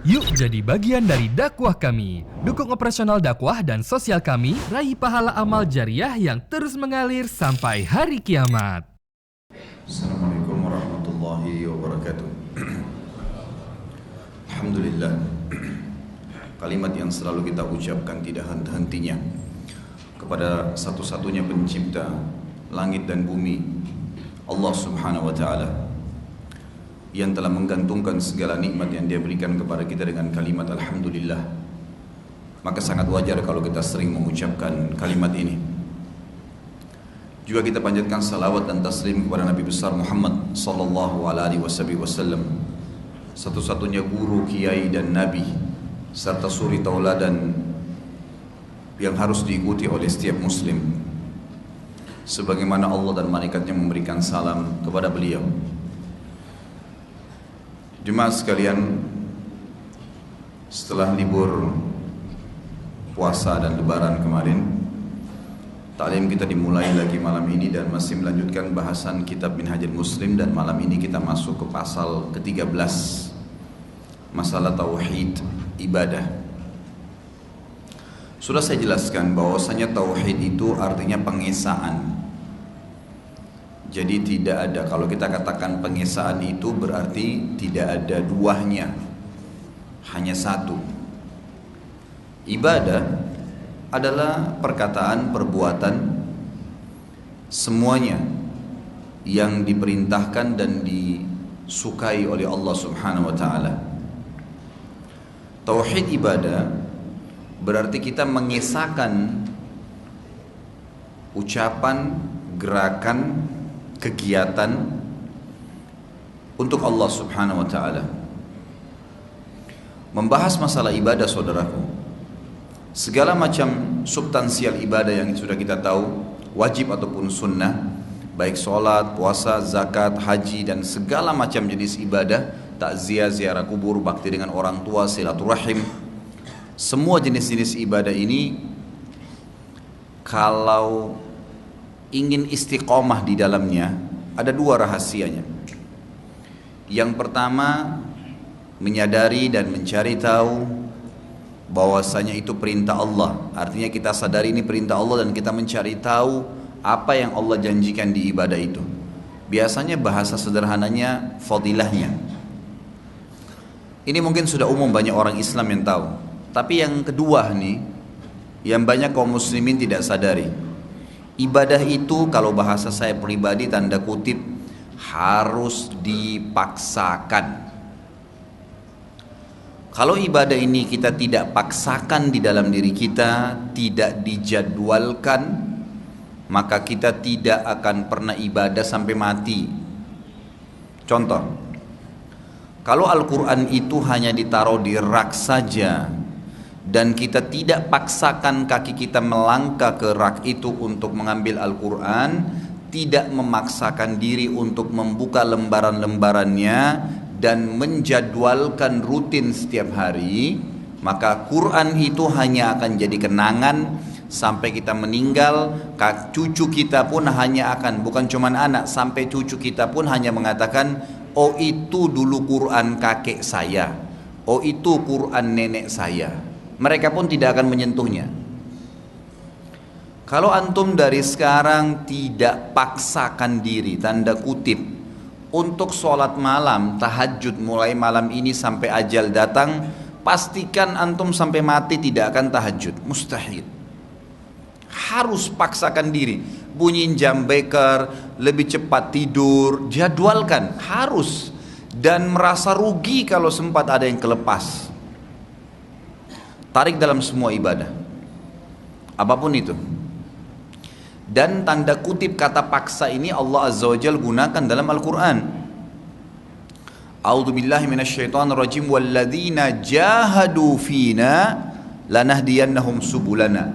Yuk jadi bagian dari dakwah kami. Dukung operasional dakwah dan sosial kami, raih pahala amal jariah yang terus mengalir sampai hari kiamat. Assalamualaikum warahmatullahi wabarakatuh. Alhamdulillah, kalimat yang selalu kita ucapkan tidak henti-hentinya kepada satu-satunya pencipta langit dan bumi, Allah subhanahu wa ta'ala, yang telah menggantungkan segala nikmat yang dia berikan kepada kita dengan kalimat Alhamdulillah. Maka sangat wajar kalau kita sering mengucapkan kalimat ini. Juga kita panjatkan salawat dan taslim kepada Nabi besar Muhammad sallallahu alaihi wasallam, satu-satunya guru, kiai dan nabi, serta suri tauladan yang harus diikuti oleh setiap muslim. Sebagaimana Allah dan malaikatnya memberikan salam kepada beliau. Jemaah sekalian, setelah libur puasa dan lebaran kemarin, taklim kita dimulai lagi malam ini dan masih melanjutkan bahasan kitab Minhajul Muslim, dan malam ini kita masuk ke pasal ke-13, masalah tauhid ibadah. Sudah saya jelaskan bahwasanya tauhid itu artinya pengesaan. Jadi tidak ada, kalau kita katakan pengesaan itu berarti tidak ada duanya, hanya satu. Ibadah adalah perkataan, perbuatan, semuanya yang diperintahkan dan disukai oleh Allah subhanahu wa ta'ala. Tauhid ibadah berarti kita mengesahkan ucapan, gerakan, kegiatan untuk Allah subhanahu wa ta'ala. Membahas masalah ibadah, saudaraku, segala macam substansial ibadah yang sudah kita tahu, wajib ataupun sunnah, baik sholat, puasa, zakat, haji, dan segala macam jenis ibadah, takziah, ziarah kubur, bakti dengan orang tua, silaturahim, semua jenis-jenis ibadah ini kalau ingin istiqomah di dalamnya, ada dua rahasianya. Yang pertama, menyadari dan mencari tahu bahwasanya itu perintah Allah. Artinya kita sadari ini perintah Allah dan kita mencari tahu apa yang Allah janjikan di ibadah itu. Biasanya bahasa sederhananya fadilahnya. Ini mungkin sudah umum, banyak orang Islam yang tahu. Tapi yang kedua nih, yang banyak kaum muslimin tidak sadari, ibadah itu kalau bahasa saya pribadi tanda kutip harus dipaksakan. Kalau ibadah ini kita tidak paksakan di dalam diri kita, tidak dijadwalkan, maka kita tidak akan pernah ibadah sampai mati. Contoh, kalau Al-Quran itu hanya ditaruh di rak saja dan kita tidak paksakan kaki kita melangkah ke rak itu untuk mengambil Al-Quran, tidak memaksakan diri untuk membuka lembaran-lembarannya dan menjadwalkan rutin setiap hari, maka Quran itu hanya akan jadi kenangan sampai kita meninggal. Cucu kita pun hanya akan, bukan cuma anak, sampai cucu kita pun hanya mengatakan, oh itu dulu Quran kakek saya, oh itu Quran nenek saya. Mereka pun tidak akan menyentuhnya. Kalau antum dari sekarang tidak paksakan diri, tanda kutip, untuk sholat malam, tahajud mulai malam ini sampai ajal datang, pastikan antum sampai mati tidak akan tahajud. Mustahil. Harus paksakan diri. Bunyiin jam beker, lebih cepat tidur, jadwalkan, harus. Dan merasa rugi kalau sempat ada yang kelepas. Tarik dalam semua ibadah, apapun itu. Dan tanda kutip kata paksa ini Allah Azza wa Jalla gunakan dalam Al-Quran. A'udzubillahi minasyaitonirrajim, walladzina jahadu fina lanahdiyannahum subulana.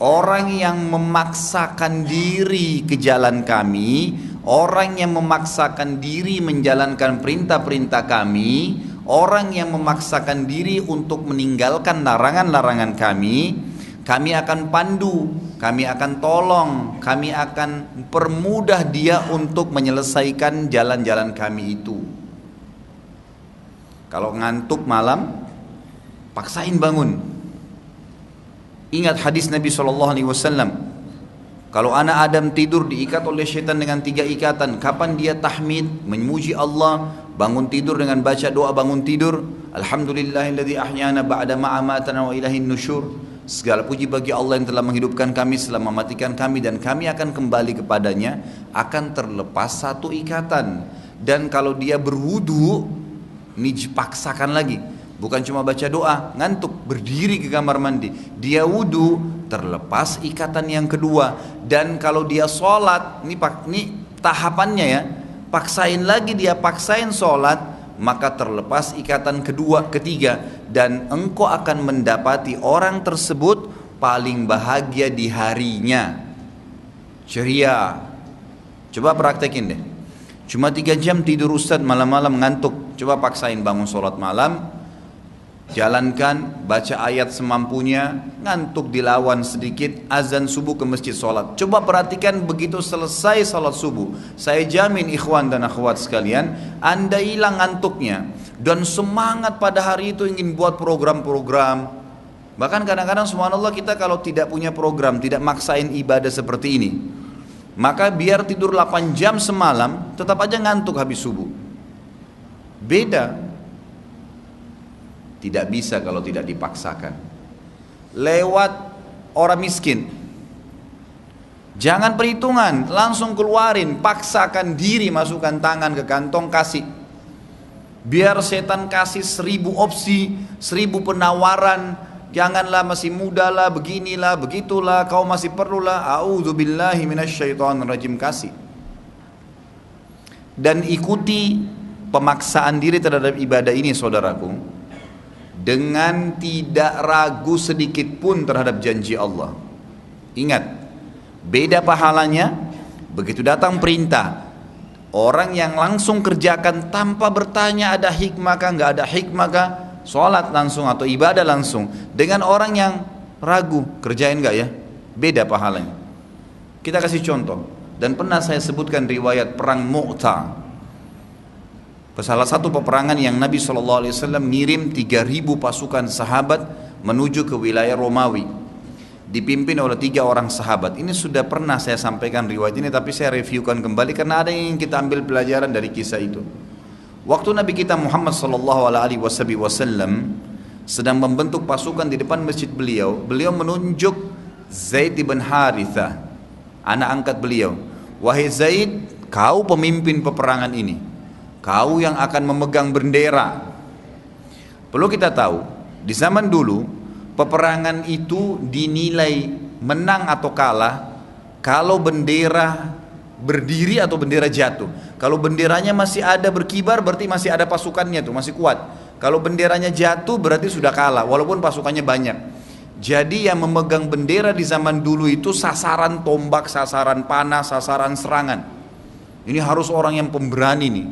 Orang yang memaksakan diri ke jalan kami, orang yang memaksakan diri menjalankan perintah-perintah kami, orang yang memaksakan diri untuk meninggalkan larangan-larangan kami akan pandu, kami akan tolong, kami akan permudah dia untuk menyelesaikan jalan-jalan kami itu. Kalau ngantuk malam, paksain bangun. Ingat hadis Nabi SAW, kalau anak Adam tidur diikat oleh syaitan dengan 3 ikatan. Kapan dia tahmid, memuji Allah, bangun tidur dengan baca doa bangun tidur, Alhamdulillahilladzi ahyana ba'da ma amatana wa ilahin nusyur. Segala puji bagi Allah yang telah menghidupkan kami setelah mematikan kami, dan kami akan kembali kepadanya. Akan terlepas 1 ikatan. Dan kalau dia berwudu, ini paksakan lagi. Bukan cuma baca doa, ngantuk, berdiri ke kamar mandi. Dia wudu, terlepas ikatan yang kedua. Dan kalau dia sholat, ini tahapannya ya, paksain lagi dia, paksain sholat, maka terlepas ikatan ketiga. Dan engkau akan mendapati orang tersebut paling bahagia di harinya. Ceria. Coba praktekin deh. Cuma 3 jam tidur Ustaz, malam-malam ngantuk. Coba paksain bangun sholat malam. Jalankan, baca ayat semampunya, ngantuk dilawan sedikit, azan subuh ke masjid sholat. Coba perhatikan begitu selesai sholat subuh, saya jamin ikhwan dan akhwat sekalian, Anda hilang ngantuknya dan semangat pada hari itu ingin buat program-program. Bahkan kadang-kadang subhanallah kita kalau tidak punya program, tidak maksain ibadah seperti ini, maka biar tidur 8 jam semalam tetap aja ngantuk habis subuh. Beda. Tidak bisa kalau tidak dipaksakan. Lewat orang miskin, jangan perhitungan, langsung keluarin, paksakan diri, masukkan tangan ke kantong, kasih. Biar setan kasih 1000 opsi, 1000 penawaran. Janganlah, masih muda lah, beginilah, begitulah, kau masih perlulah. A'udzubillahi minasyaitonirrajim, kasih. Dan ikuti pemaksaan diri terhadap ibadah ini saudaraku, dengan tidak ragu sedikit pun terhadap janji Allah. Ingat, beda pahalanya begitu datang perintah. Orang yang langsung kerjakan tanpa bertanya ada hikmah kah, nggak ada hikmah kah, sholat langsung atau ibadah langsung. Dengan orang yang ragu, kerjain nggak ya, beda pahalanya. Kita kasih contoh, dan pernah saya sebutkan riwayat perang Mu'tah. Salah satu peperangan yang Nabi SAW ngirim 3000 pasukan sahabat menuju ke wilayah Romawi, dipimpin oleh 3 orang sahabat. Ini sudah pernah saya sampaikan riwayat ini, tapi saya reviewkan kembali karena ada yang ingin kita ambil pelajaran dari kisah itu. Waktu Nabi kita Muhammad SAW sedang membentuk pasukan di depan masjid beliau menunjuk Zaid bin Harithah, anak angkat beliau. Wahai Zaid, kau pemimpin peperangan ini, kau yang akan memegang bendera. Perlu kita tahu, di zaman dulu peperangan itu dinilai menang atau kalah kalau bendera berdiri atau bendera jatuh. Kalau benderanya masih ada berkibar berarti masih ada pasukannya tuh, masih kuat. Kalau benderanya jatuh berarti sudah kalah walaupun pasukannya banyak. Jadi yang memegang bendera di zaman dulu itu sasaran tombak, sasaran panah, sasaran serangan. Ini harus orang yang pemberani nih.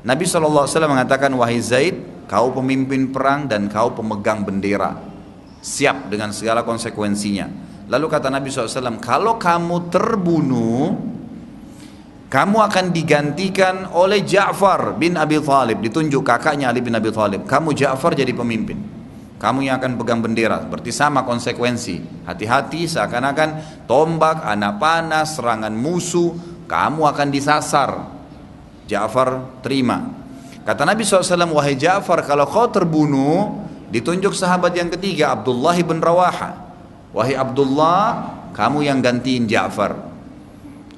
Nabi SAW mengatakan, wahai Zaid, kau pemimpin perang dan kau pemegang bendera, siap dengan segala konsekuensinya. Lalu kata Nabi SAW, kalau kamu terbunuh, kamu akan digantikan oleh Ja'far bin Abi Thalib. Ditunjuk kakaknya Ali bin Abi Thalib, kamu Ja'far jadi pemimpin, kamu yang akan pegang bendera. Berarti sama konsekuensi, hati-hati, seakan-akan tombak, anak panah, serangan musuh, kamu akan disasar. Ja'far terima. Kata Nabi SAW, wahai Ja'far, kalau kau terbunuh, ditunjuk sahabat yang ketiga, Abdullah bin Rawaha. Wahai Abdullah, kamu yang gantiin Ja'far.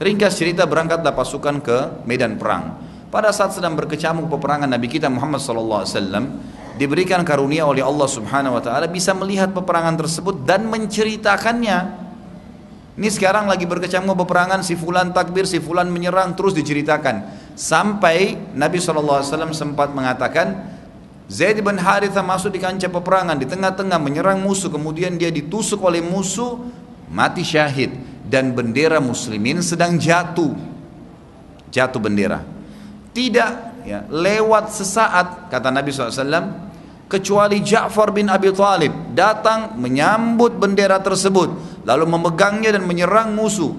Ringkas cerita, berangkatlah pasukan ke medan perang. Pada saat sedang berkecamuk peperangan, Nabi kita Muhammad SAW diberikan karunia oleh Allah Subhanahu Wa Taala bisa melihat peperangan tersebut dan menceritakannya. Ini sekarang lagi berkecamuk peperangan, si fulan takbir, si fulan menyerang, terus diceritakan. Sampai Nabi SAW sempat mengatakan, Zaid bin Harithah masuk di kancah peperangan, di tengah-tengah menyerang musuh, kemudian dia ditusuk oleh musuh, mati syahid, dan bendera muslimin sedang jatuh bendera. Tidak ya, lewat sesaat, kata Nabi SAW, kecuali Ja'far bin Abi Thalib datang menyambut bendera tersebut, lalu memegangnya dan menyerang musuh.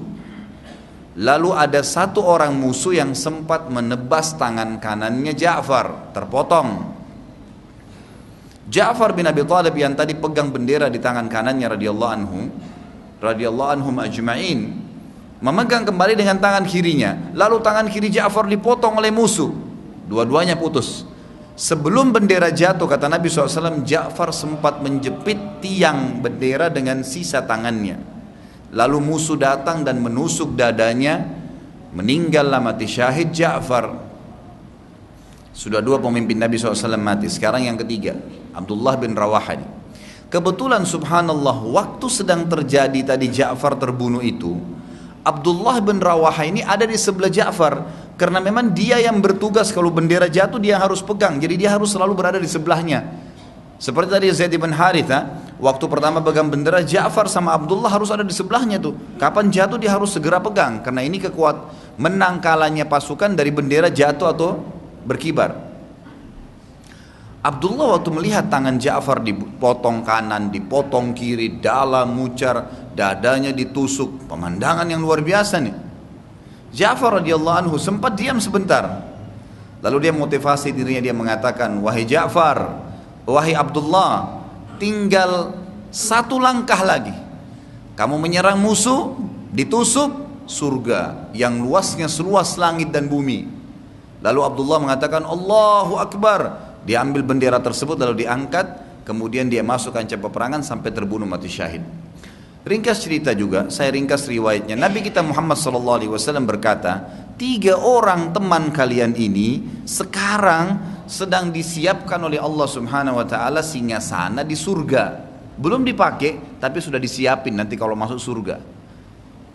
Lalu ada satu orang musuh yang sempat menebas tangan kanannya Ja'far, terpotong. Ja'far bin Abi Thalib yang tadi pegang bendera di tangan kanannya radhiyallahu anhum ajma'in, memegang kembali dengan tangan kirinya. Lalu tangan kiri Ja'far dipotong oleh musuh, dua-duanya putus. Sebelum bendera jatuh, kata Nabi SAW, Ja'far sempat menjepit tiang bendera dengan sisa tangannya. Lalu musuh datang dan menusuk dadanya, meninggallah mati syahid Ja'far. Sudah dua pemimpin Nabi SAW mati, sekarang yang ketiga, Abdullah bin Rawaha. Kebetulan subhanallah, waktu sedang terjadi tadi Ja'far terbunuh itu, Abdullah bin Rawaha ini ada di sebelah Ja'far, karena memang dia yang bertugas kalau bendera jatuh dia harus pegang, jadi dia harus selalu berada di sebelahnya. Seperti tadi Zaid bin Haritha, waktu pertama pegang bendera, Ja'far sama Abdullah harus ada di sebelahnya tuh. Kapan jatuh dia harus segera pegang, karena ini menang kalahnya pasukan dari bendera jatuh atau berkibar. Abdullah waktu melihat tangan Ja'far dipotong kanan, dipotong kiri, dalam mucar, dadanya ditusuk, pemandangan yang luar biasa nih. Ja'far radhiyallahu anhu sempat diam sebentar. Lalu dia motivasi dirinya, dia mengatakan, wahai Ja'far, wahai Abdullah, tinggal satu langkah lagi. Kamu menyerang musuh, ditusuk, surga yang luasnya seluas langit dan bumi. Lalu Abdullah mengatakan, Allahu Akbar. Dia ambil bendera tersebut lalu diangkat, kemudian dia masuk kancah peperangan sampai terbunuh mati syahid. Ringkas cerita juga, saya ringkas riwayatnya. Nabi kita Muhammad SAW berkata, 3 orang teman kalian ini sekarang sedang disiapkan oleh Allah Subhanahu Wa Taala singgasana di surga. Belum dipakai, tapi sudah disiapin nanti kalau masuk surga.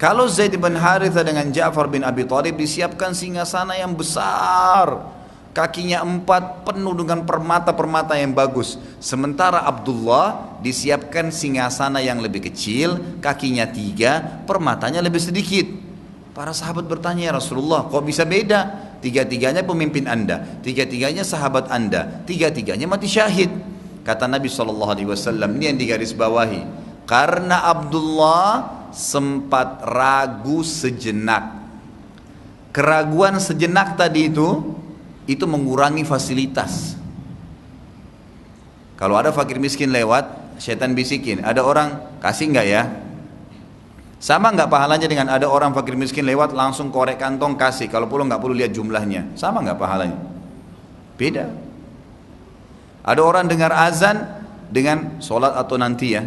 Kalau Zaid bin Haritha dengan Ja'far bin Abi Thalib disiapkan singgasana yang besar, kakinya 4 penuh dengan permata-permata yang bagus. Sementara Abdullah disiapkan singgasana yang lebih kecil, kakinya 3, permatanya lebih sedikit. Para sahabat bertanya, ya Rasulullah, kok bisa beda? 3-tiganya pemimpin anda, 3-tiganya sahabat anda, 3-tiganya mati syahid. Kata Nabi SAW, ini yang digarisbawahi, karena Abdullah sempat ragu sejenak. Keraguan sejenak tadi itu mengurangi fasilitas. Kalau ada fakir miskin lewat, setan bisikin, ada orang kasih enggak ya? Sama enggak pahalanya dengan ada orang fakir miskin lewat langsung korek kantong kasih, kalau perlu enggak perlu lihat jumlahnya? Sama enggak pahalanya? Beda. Ada orang dengar azan dengan sholat atau nanti ya,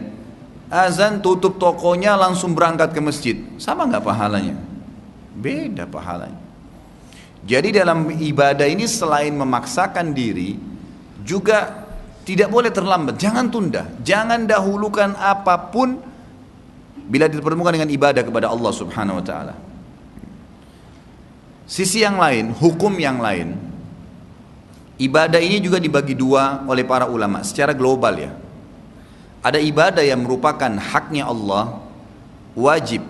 azan tutup tokonya langsung berangkat ke masjid, sama enggak pahalanya? Beda pahalanya. Jadi dalam ibadah ini selain memaksakan diri, juga tidak boleh terlambat, jangan tunda, jangan dahulukan apapun bila dipertemukan dengan ibadah kepada Allah Subhanahu Wa Taala. Sisi yang lain, hukum yang lain, ibadah ini juga dibagi dua oleh para ulama secara global ya. Ada ibadah yang merupakan haknya Allah, wajib.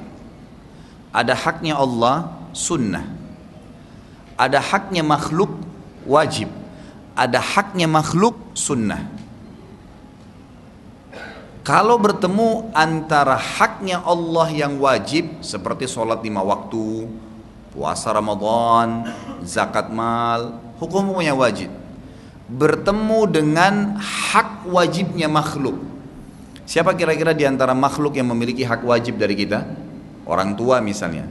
Ada haknya Allah, sunnah. Ada haknya makhluk, wajib. Ada haknya makhluk, sunnah. Kalau bertemu antara haknya Allah yang wajib, seperti sholat 5 waktu, puasa Ramadan, zakat mal, hukumnya wajib, bertemu dengan hak wajibnya makhluk. Siapa kira-kira di antara makhluk yang memiliki hak wajib dari kita? Orang tua misalnya.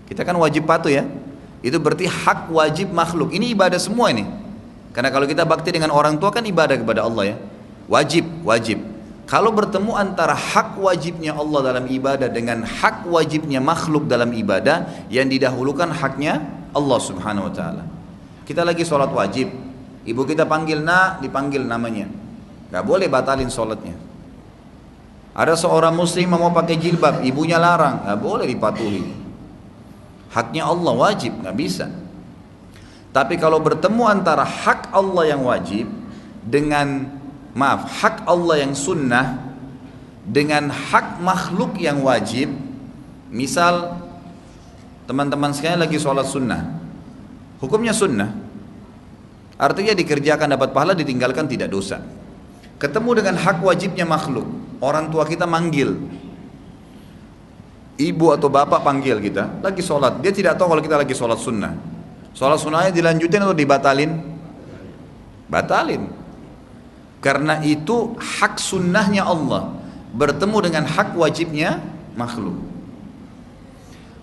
Kita kan wajib patuh ya. Itu berarti hak wajib makhluk. Ini ibadah semua ini. Karena kalau kita bakti dengan orang tua kan ibadah kepada Allah ya. Wajib. Kalau bertemu antara hak wajibnya Allah dalam ibadah dengan hak wajibnya makhluk dalam ibadah, yang didahulukan haknya Allah Subhanahu Wa Taala. Kita lagi sholat wajib, ibu kita panggil nak, dipanggil namanya, gak boleh batalin sholatnya. Ada seorang muslim mau pakai jilbab, ibunya larang, gak boleh dipatuhi. Haknya Allah wajib, gak bisa. Tapi kalau bertemu antara hak Allah yang wajib dengan hak Allah yang sunnah dengan hak makhluk yang wajib, misal teman-teman sekalian lagi sholat sunnah, hukumnya sunnah, artinya dikerjakan dapat pahala, ditinggalkan tidak dosa. Ketemu dengan hak wajibnya makhluk, orang tua kita manggil, ibu atau bapak panggil kita lagi sholat, dia tidak tahu kalau kita lagi sholat sunnah. Sholat sunnahnya dilanjutin atau dibatalin? Batalin. Karena itu hak sunnahnya Allah bertemu dengan hak wajibnya makhluk.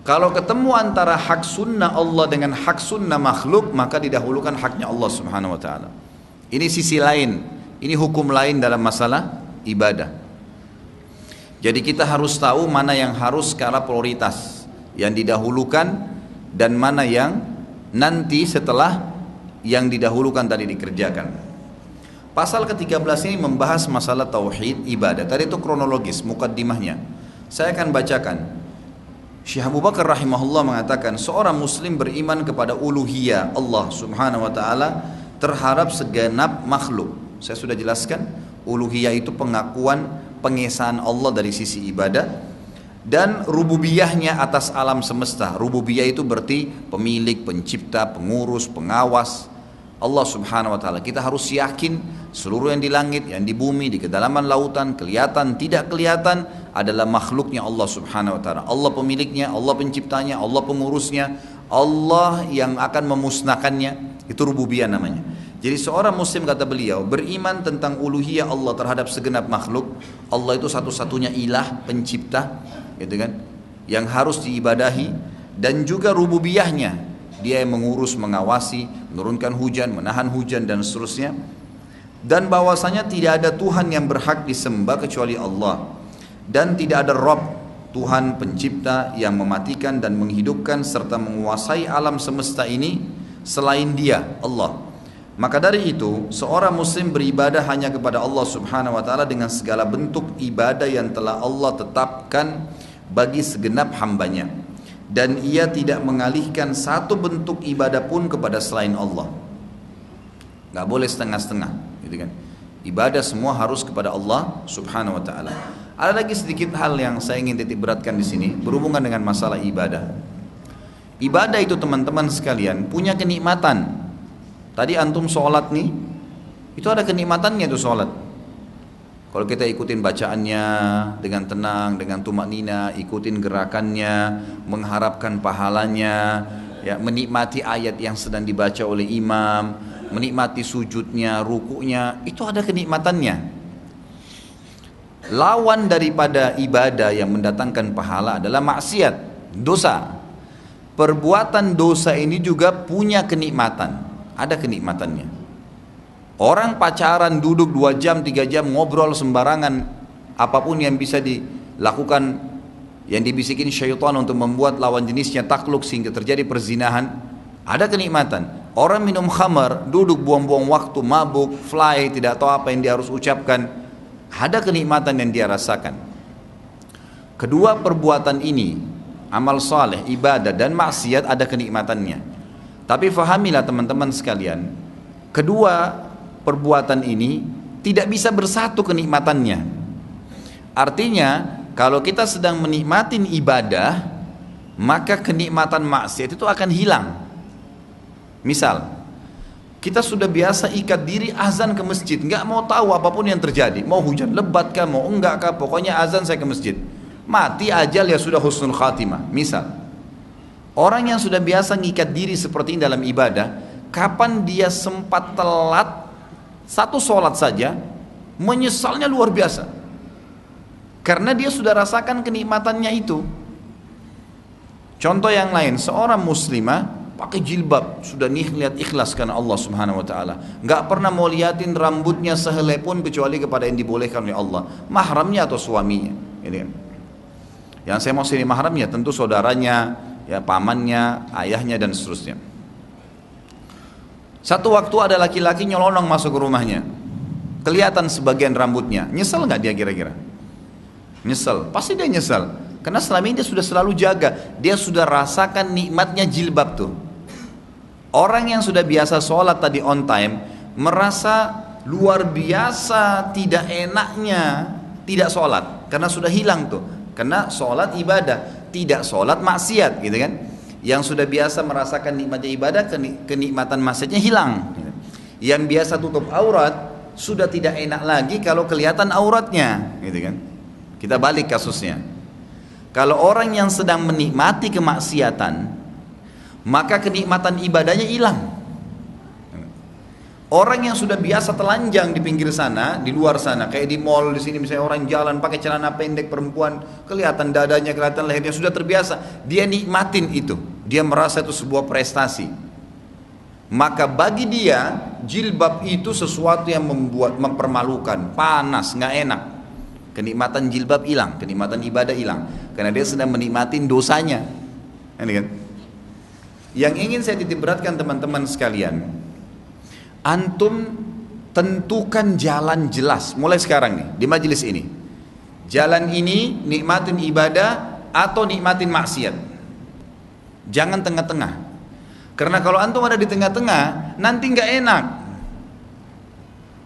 Kalau ketemu antara hak sunnah Allah dengan hak sunnah makhluk, maka didahulukan haknya Allah Subhanahu wa taala. Ini sisi lain, ini hukum lain dalam masalah ibadah. Jadi kita harus tahu mana yang harus skala prioritas, yang didahulukan, dan mana yang nanti setelah yang didahulukan tadi dikerjakan. Pasal ke-13 ini membahas masalah tauhid ibadah. Tadi itu kronologis, mukaddimahnya. Saya akan bacakan. Syekh Abu Bakar rahimahullah mengatakan, seorang muslim beriman kepada uluhiyah Allah Subhanahu wa taala terhadap segenap makhluk. Saya sudah jelaskan, uluhiyah itu pengakuan pengesaan Allah dari sisi ibadah, dan rububiyahnya atas alam semesta. Rububiyah itu berarti pemilik, pencipta, pengurus, pengawas Allah Subhanahu wa taala. Kita harus yakin seluruh yang di langit, yang di bumi, di kedalaman lautan, kelihatan, tidak kelihatan adalah makhluknya Allah Subhanahu wa taala. Allah pemiliknya, Allah penciptanya, Allah pengurusnya, Allah yang akan memusnahkannya. Itu rububiyah namanya. Jadi seorang muslim, kata beliau, beriman tentang uluhiyah Allah terhadap segenap makhluk. Allah itu satu-satunya ilah, pencipta, gitu kan, yang harus diibadahi, dan juga rububiyahnya. Dia yang mengurus, mengawasi, menurunkan hujan, menahan hujan, dan seterusnya. Dan bahwasanya tidak ada Tuhan yang berhak disembah kecuali Allah. Dan tidak ada Rabb, Tuhan pencipta yang mematikan dan menghidupkan serta menguasai alam semesta ini selain Dia, Allah. Maka dari itu, seorang muslim beribadah hanya kepada Allah Subhanahu wa taala dengan segala bentuk ibadah yang telah Allah tetapkan bagi segenap hambanya. Dan ia tidak mengalihkan satu bentuk ibadah pun kepada selain Allah. Gak boleh setengah-setengah, gitu kan. Ibadah semua harus kepada Allah Subhanahu wa taala. Ada lagi sedikit hal yang saya ingin titik beratkan di sini berhubungan dengan masalah ibadah. Ibadah itu teman-teman sekalian punya kenikmatan. Tadi antum sholat nih, itu ada kenikmatannya tuh sholat. Kalau kita ikutin bacaannya dengan tenang, dengan tumak nina, ikutin gerakannya, mengharapkan pahalanya, ya, menikmati ayat yang sedang dibaca oleh imam, menikmati sujudnya, rukuknya, itu ada kenikmatannya. Lawan daripada ibadah yang mendatangkan pahala adalah maksiat, dosa. Perbuatan dosa ini juga punya kenikmatan, ada kenikmatannya. Orang pacaran duduk 2 jam, 3 jam ngobrol sembarangan, apapun yang bisa dilakukan, yang dibisikin syaitan untuk membuat lawan jenisnya takluk sehingga terjadi perzinahan, ada kenikmatan. Orang minum khamar, duduk buang-buang waktu, mabuk, fly, tidak tahu apa yang dia harus ucapkan, ada kenikmatan yang dia rasakan. Kedua perbuatan ini, amal saleh, ibadah dan maksiat, ada kenikmatannya. Tapi fahamilah teman-teman sekalian, kedua perbuatan ini tidak bisa bersatu kenikmatannya. Artinya kalau kita sedang menikmatin ibadah, maka kenikmatan maksiat itu akan hilang. Misal kita sudah biasa ikat diri azan ke masjid, nggak mau tahu apapun yang terjadi, mau hujan lebat kah, mau enggak kah, pokoknya azan saya ke masjid. Mati ajal ya sudah husnul khatimah. Misal orang yang sudah biasa ngikat diri seperti ini dalam ibadah, kapan dia sempat telat satu sholat saja, menyesalnya luar biasa, karena dia sudah rasakan kenikmatannya itu. Contoh yang lain, seorang muslimah pakai jilbab, sudah lihat ikhlas karena Allah Subhanahu wa taala, nggak pernah mau liatin rambutnya sehelai pun kecuali kepada yang dibolehkan oleh Allah, mahramnya atau suaminya. Ini kan. Yang saya mau sini mahramnya tentu saudaranya, ya, pamannya, ayahnya, dan seterusnya. Satu waktu ada laki-laki nyelonong masuk ke rumahnya, kelihatan sebagian rambutnya. Nyesel nggak dia kira-kira? Nyesel, pasti dia nyesel. Karena selama ini dia sudah selalu jaga, dia sudah rasakan nikmatnya jilbab tuh. Orang yang sudah biasa sholat tadi on time, merasa luar biasa tidak enaknya tidak sholat, karena sudah hilang tuh. Karena sholat ibadah, tidak sholat maksiat, gitu kan? Yang sudah biasa merasakan nikmatnya ibadah, kenikmatan maksiatnya hilang. Yang biasa tutup aurat, sudah tidak enak lagi kalau kelihatan auratnya, gitu kan? Kita balik kasusnya. Kalau orang yang sedang menikmati kemaksiatan, maka kenikmatan ibadahnya hilang. Orang yang sudah biasa telanjang di pinggir sana, di luar sana, kayak di mall di sini misalnya orang jalan pakai celana pendek perempuan, kelihatan dadanya, kelihatan lehernya, sudah terbiasa. Dia nikmatin itu, dia merasa itu sebuah prestasi. Maka bagi dia jilbab itu sesuatu yang mempermalukan, panas, nggak enak. Kenikmatan jilbab hilang, kenikmatan ibadah hilang, karena dia sedang menikmatin dosanya. Ini kan? Yang ingin saya titip beratkan teman-teman sekalian, antum tentukan jalan jelas mulai sekarang nih di majelis ini. Jalan ini nikmatin ibadah atau nikmatin maksiat. Jangan tengah-tengah. Karena kalau antum ada di tengah-tengah, nanti nggak enak.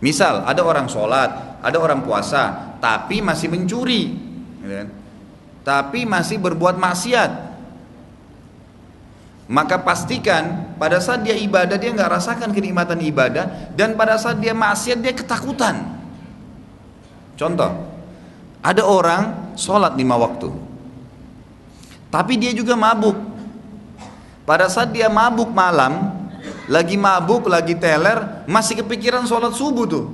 Misal ada orang sholat, ada orang puasa, tapi masih mencuri, tapi masih berbuat maksiat. Maka pastikan pada saat dia ibadah dia nggak rasakan kenikmatan ibadah, dan pada saat dia maksiat dia ketakutan. Contoh, ada orang sholat 5 waktu, tapi dia juga mabuk. Pada saat dia mabuk malam, lagi mabuk, lagi teler, masih kepikiran sholat subuh tuh.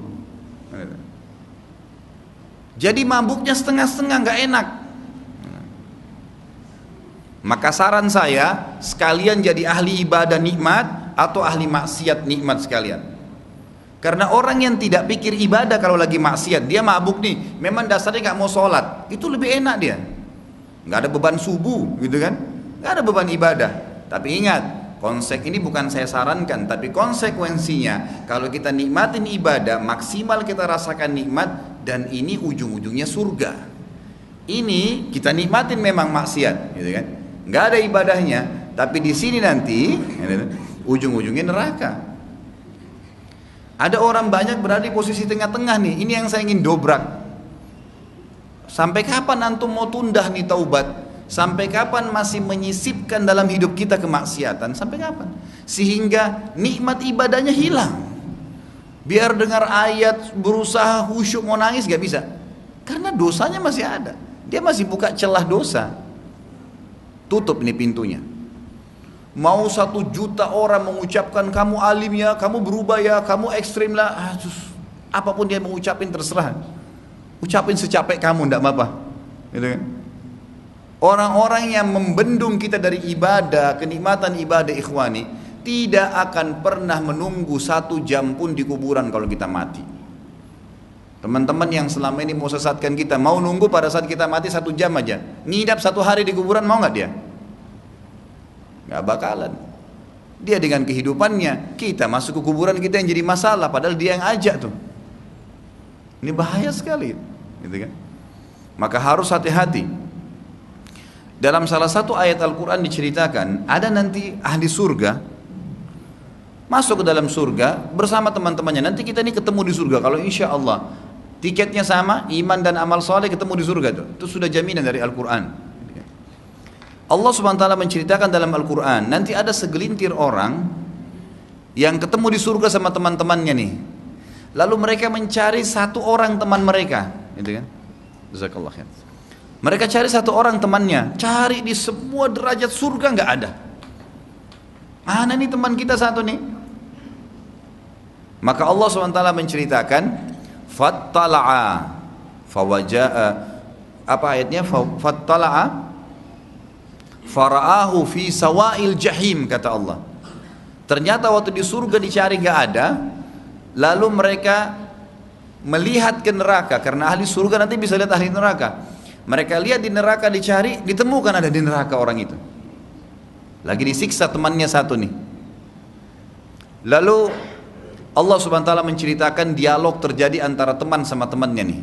Jadi mabuknya setengah-setengah, nggak enak. Maka saran saya, sekalian jadi ahli ibadah nikmat atau ahli maksiat nikmat sekalian. Karena orang yang tidak pikir ibadah kalau lagi maksiat, dia mabuk nih, memang dasarnya nggak mau sholat, itu lebih enak dia. Nggak ada beban subuh, gitu kan? Nggak ada beban ibadah. Tapi ingat, konsep ini bukan saya sarankan, tapi konsekuensinya kalau kita nikmatin ibadah, maksimal kita rasakan nikmat, dan ini ujung-ujungnya surga. Ini kita nikmatin memang maksiat, gitu kan? Nggak ada ibadahnya, tapi di sini nanti ujung-ujungnya neraka. Ada orang banyak berada di posisi tengah-tengah nih. Ini yang saya ingin dobrak. Sampai kapan antum mau tunda nih taubat? Sampai kapan masih menyisipkan dalam hidup kita kemaksiatan? Sampai kapan? Sehingga nikmat ibadahnya hilang. Biar dengar ayat, berusaha khusyuk mau nangis gak bisa. Karena dosanya masih ada. Dia masih buka celah dosa. Tutup ini pintunya. Mau 1 juta orang mengucapkan kamu alim ya, kamu berubah ya, kamu ekstrim lah, apapun dia mengucapin terserah. Ucapin secapek kamu, ndak apa-apa. Gitu kan? Orang-orang yang membendung kita dari ibadah, kenikmatan ibadah ikhwani, tidak akan pernah menunggu 1 jam pun di kuburan kalau kita mati. Teman-teman yang selama ini mau sesatkan kita, mau nunggu pada saat kita mati 1 jam aja, ngidap 1 hari di kuburan, mau nggak dia? Nggak bakalan. Dia dengan kehidupannya, kita masuk ke kuburan kita yang jadi masalah, padahal dia yang ajak tuh. Ini bahaya sekali, gitu kan? Maka harus hati-hati. Dalam salah satu ayat Al-Quran diceritakan, ada nanti ahli surga masuk ke dalam surga bersama teman-temannya. Nanti kita ini ketemu di surga kalau insya Allah tiketnya sama, iman dan amal soleh, ketemu di surga tuh. Itu sudah jaminan dari Al-Quran. Allah Subhanahu wa ta'ala menceritakan dalam Al-Quran, nanti ada segelintir orang yang ketemu di surga sama teman-temannya nih. Lalu mereka mencari 1 orang teman mereka, gitu kan? Jazakallah khair. Mereka cari 1 orang temannya, cari di semua derajat surga nggak ada. Mana nih teman kita 1 nih? Maka Allah SWT menceritakan, fattala'a fawaja'a, apa ayatnya? Fattala'a fara'ahu fi sawa'il jahim, kata Allah. Ternyata waktu di surga dicari nggak ada, lalu mereka melihat ke neraka, karena ahli surga nanti bisa lihat ahli neraka. Mereka lihat di neraka dicari, ditemukan ada di neraka orang itu. Lagi disiksa temannya 1 nih. Lalu Allah Subhanahu wa ta'ala menceritakan dialog terjadi antara teman sama temannya nih.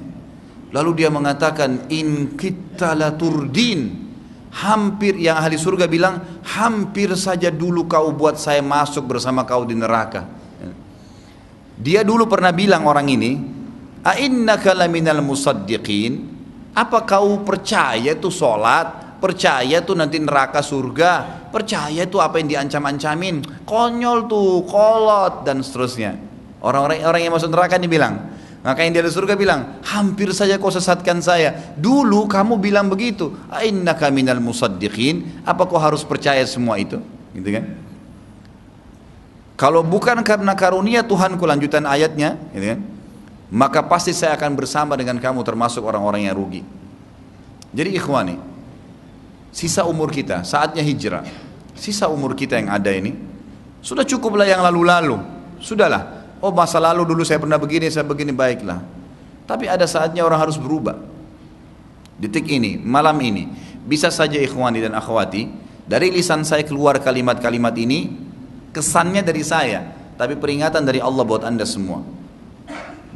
Lalu dia mengatakan, in kita la turdin. Hampir, yang ahli surga bilang, hampir saja dulu kau buat saya masuk bersama kau di neraka. Dia dulu pernah bilang orang ini, a innaka laminal musaddiqin. Apa kau percaya tuh sholat, percaya tuh nanti neraka surga, percaya tuh apa yang diancam-ancamin, konyol tuh, kolot, dan seterusnya. Orang-orang yang masuk neraka ini bilang, maka yang di surga bilang, hampir saja kau sesatkan saya, dulu kamu bilang begitu, ainnaka minal musaddiqin, apa kau harus percaya semua itu, gitu kan? Kalau bukan karena karunia Tuhanku, lanjutan ayatnya, gitu kan, maka pasti saya akan bersama dengan kamu termasuk orang-orang yang rugi. Jadi ikhwani, sisa umur kita, saatnya hijrah. Sisa umur kita yang ada ini, sudah cukuplah yang lalu-lalu. Sudahlah, oh masa lalu dulu saya pernah begini, saya begini, baiklah. Tapi ada saatnya orang harus berubah. Detik ini, malam ini, bisa saja ikhwani dan akhwati, dari lisan saya keluar kalimat-kalimat ini, kesannya dari saya, tapi peringatan dari Allah buat anda semua.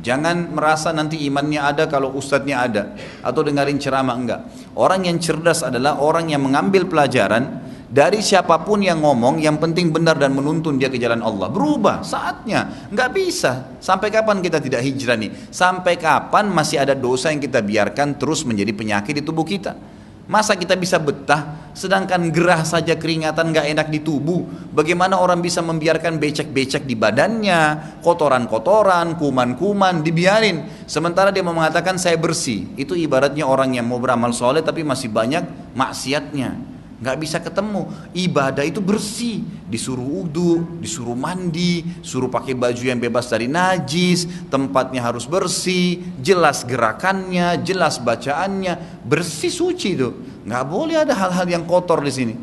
Jangan merasa nanti imannya ada kalau ustadznya ada, atau dengarin ceramah, enggak. Orang yang cerdas adalah orang yang mengambil pelajaran dari siapapun yang ngomong, yang penting benar dan menuntun dia ke jalan Allah. Berubah saatnya, nggak bisa. Sampai kapan kita tidak hijrah nih? Sampai kapan masih ada dosa yang kita biarkan terus menjadi penyakit di tubuh kita? Masa kita bisa betah, sedangkan gerah saja keringatan nggak enak di tubuh? Bagaimana orang bisa membiarkan becek-becek di badannya, kotoran-kotoran, kuman-kuman, dibiarin. Sementara dia mau mengatakan saya bersih. Itu ibaratnya orang yang mau beramal soleh tapi masih banyak maksiatnya. Nggak bisa ketemu. Ibadah itu bersih, disuruh wudu, disuruh mandi, suruh pakai baju yang bebas dari najis, tempatnya harus bersih, jelas gerakannya, jelas bacaannya, bersih, suci itu. Nggak boleh ada hal-hal yang kotor di sini.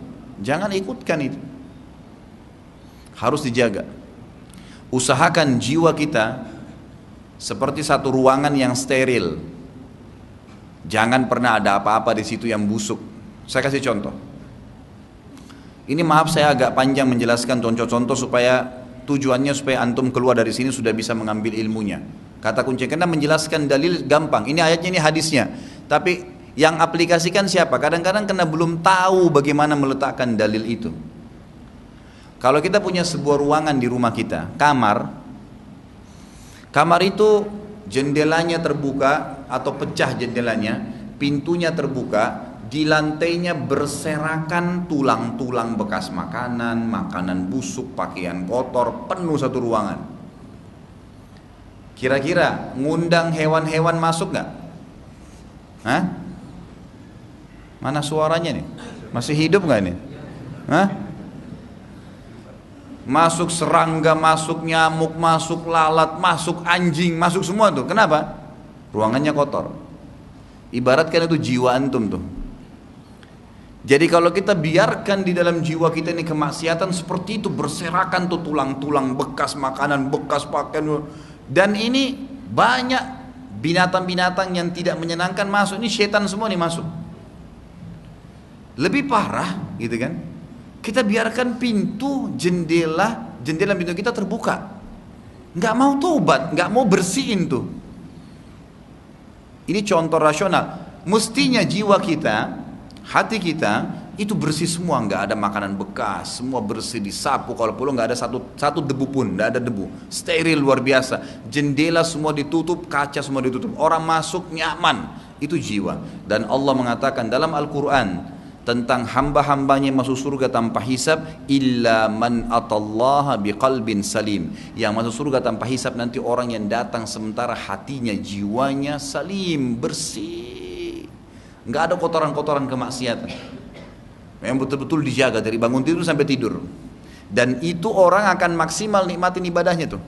Jangan ikutkan itu. Harus dijaga. Usahakan jiwa kita seperti satu ruangan yang steril. Jangan pernah ada apa-apa di situ yang busuk. Saya kasih contoh. Ini maaf saya agak panjang menjelaskan contoh-contoh supaya tujuannya supaya antum keluar dari sini sudah bisa mengambil ilmunya. Kata kunci, karena menjelaskan dalil gampang. Ini ayatnya, ini hadisnya. Tapi yang aplikasikan siapa? Kadang-kadang karena belum tahu bagaimana meletakkan dalil itu. Kalau kita punya sebuah ruangan di rumah kita, kamar itu jendelanya terbuka atau pecah jendelanya, pintunya terbuka. Di lantainya berserakan tulang-tulang bekas makanan, makanan busuk, pakaian kotor, penuh satu ruangan. Kira-kira ngundang hewan-hewan masuk nggak? Hah? Mana suaranya nih? Masih hidup nggak nih? Hah? Masuk serangga, masuk nyamuk, masuk lalat, masuk anjing, masuk semua tuh. Kenapa? Ruangannya kotor. Ibaratkan itu jiwa antum tuh. Jadi kalau kita biarkan di dalam jiwa kita ini kemaksiatan seperti itu, berserakan tuh tulang-tulang bekas makanan, bekas pakaian, dan ini banyak binatang-binatang yang tidak menyenangkan masuk. Ini setan semua nih masuk. Lebih parah gitu kan, kita biarkan pintu jendela pintu kita terbuka, nggak mau tobat, nggak mau bersihin tuh. Ini contoh rasional. Mestinya jiwa kita, hati kita itu bersih semua, nggak ada makanan bekas, semua bersih, disapu, kalau perlu nggak ada satu debu pun, nggak ada debu, steril luar biasa, jendela semua ditutup, kaca semua ditutup, orang masuk nyaman. Itu jiwa. Dan Allah mengatakan dalam Al-Quran tentang hamba-hambanya masuk surga tanpa hisab, illa man atallaha biqalbin salim. Yang masuk surga tanpa hisab nanti orang yang datang sementara hatinya, jiwanya salim, bersih, nggak ada kotoran-kotoran kemaksiatan, yang betul-betul dijaga dari bangun tidur sampai tidur. Dan itu orang akan maksimal nikmatin ibadahnya tuh.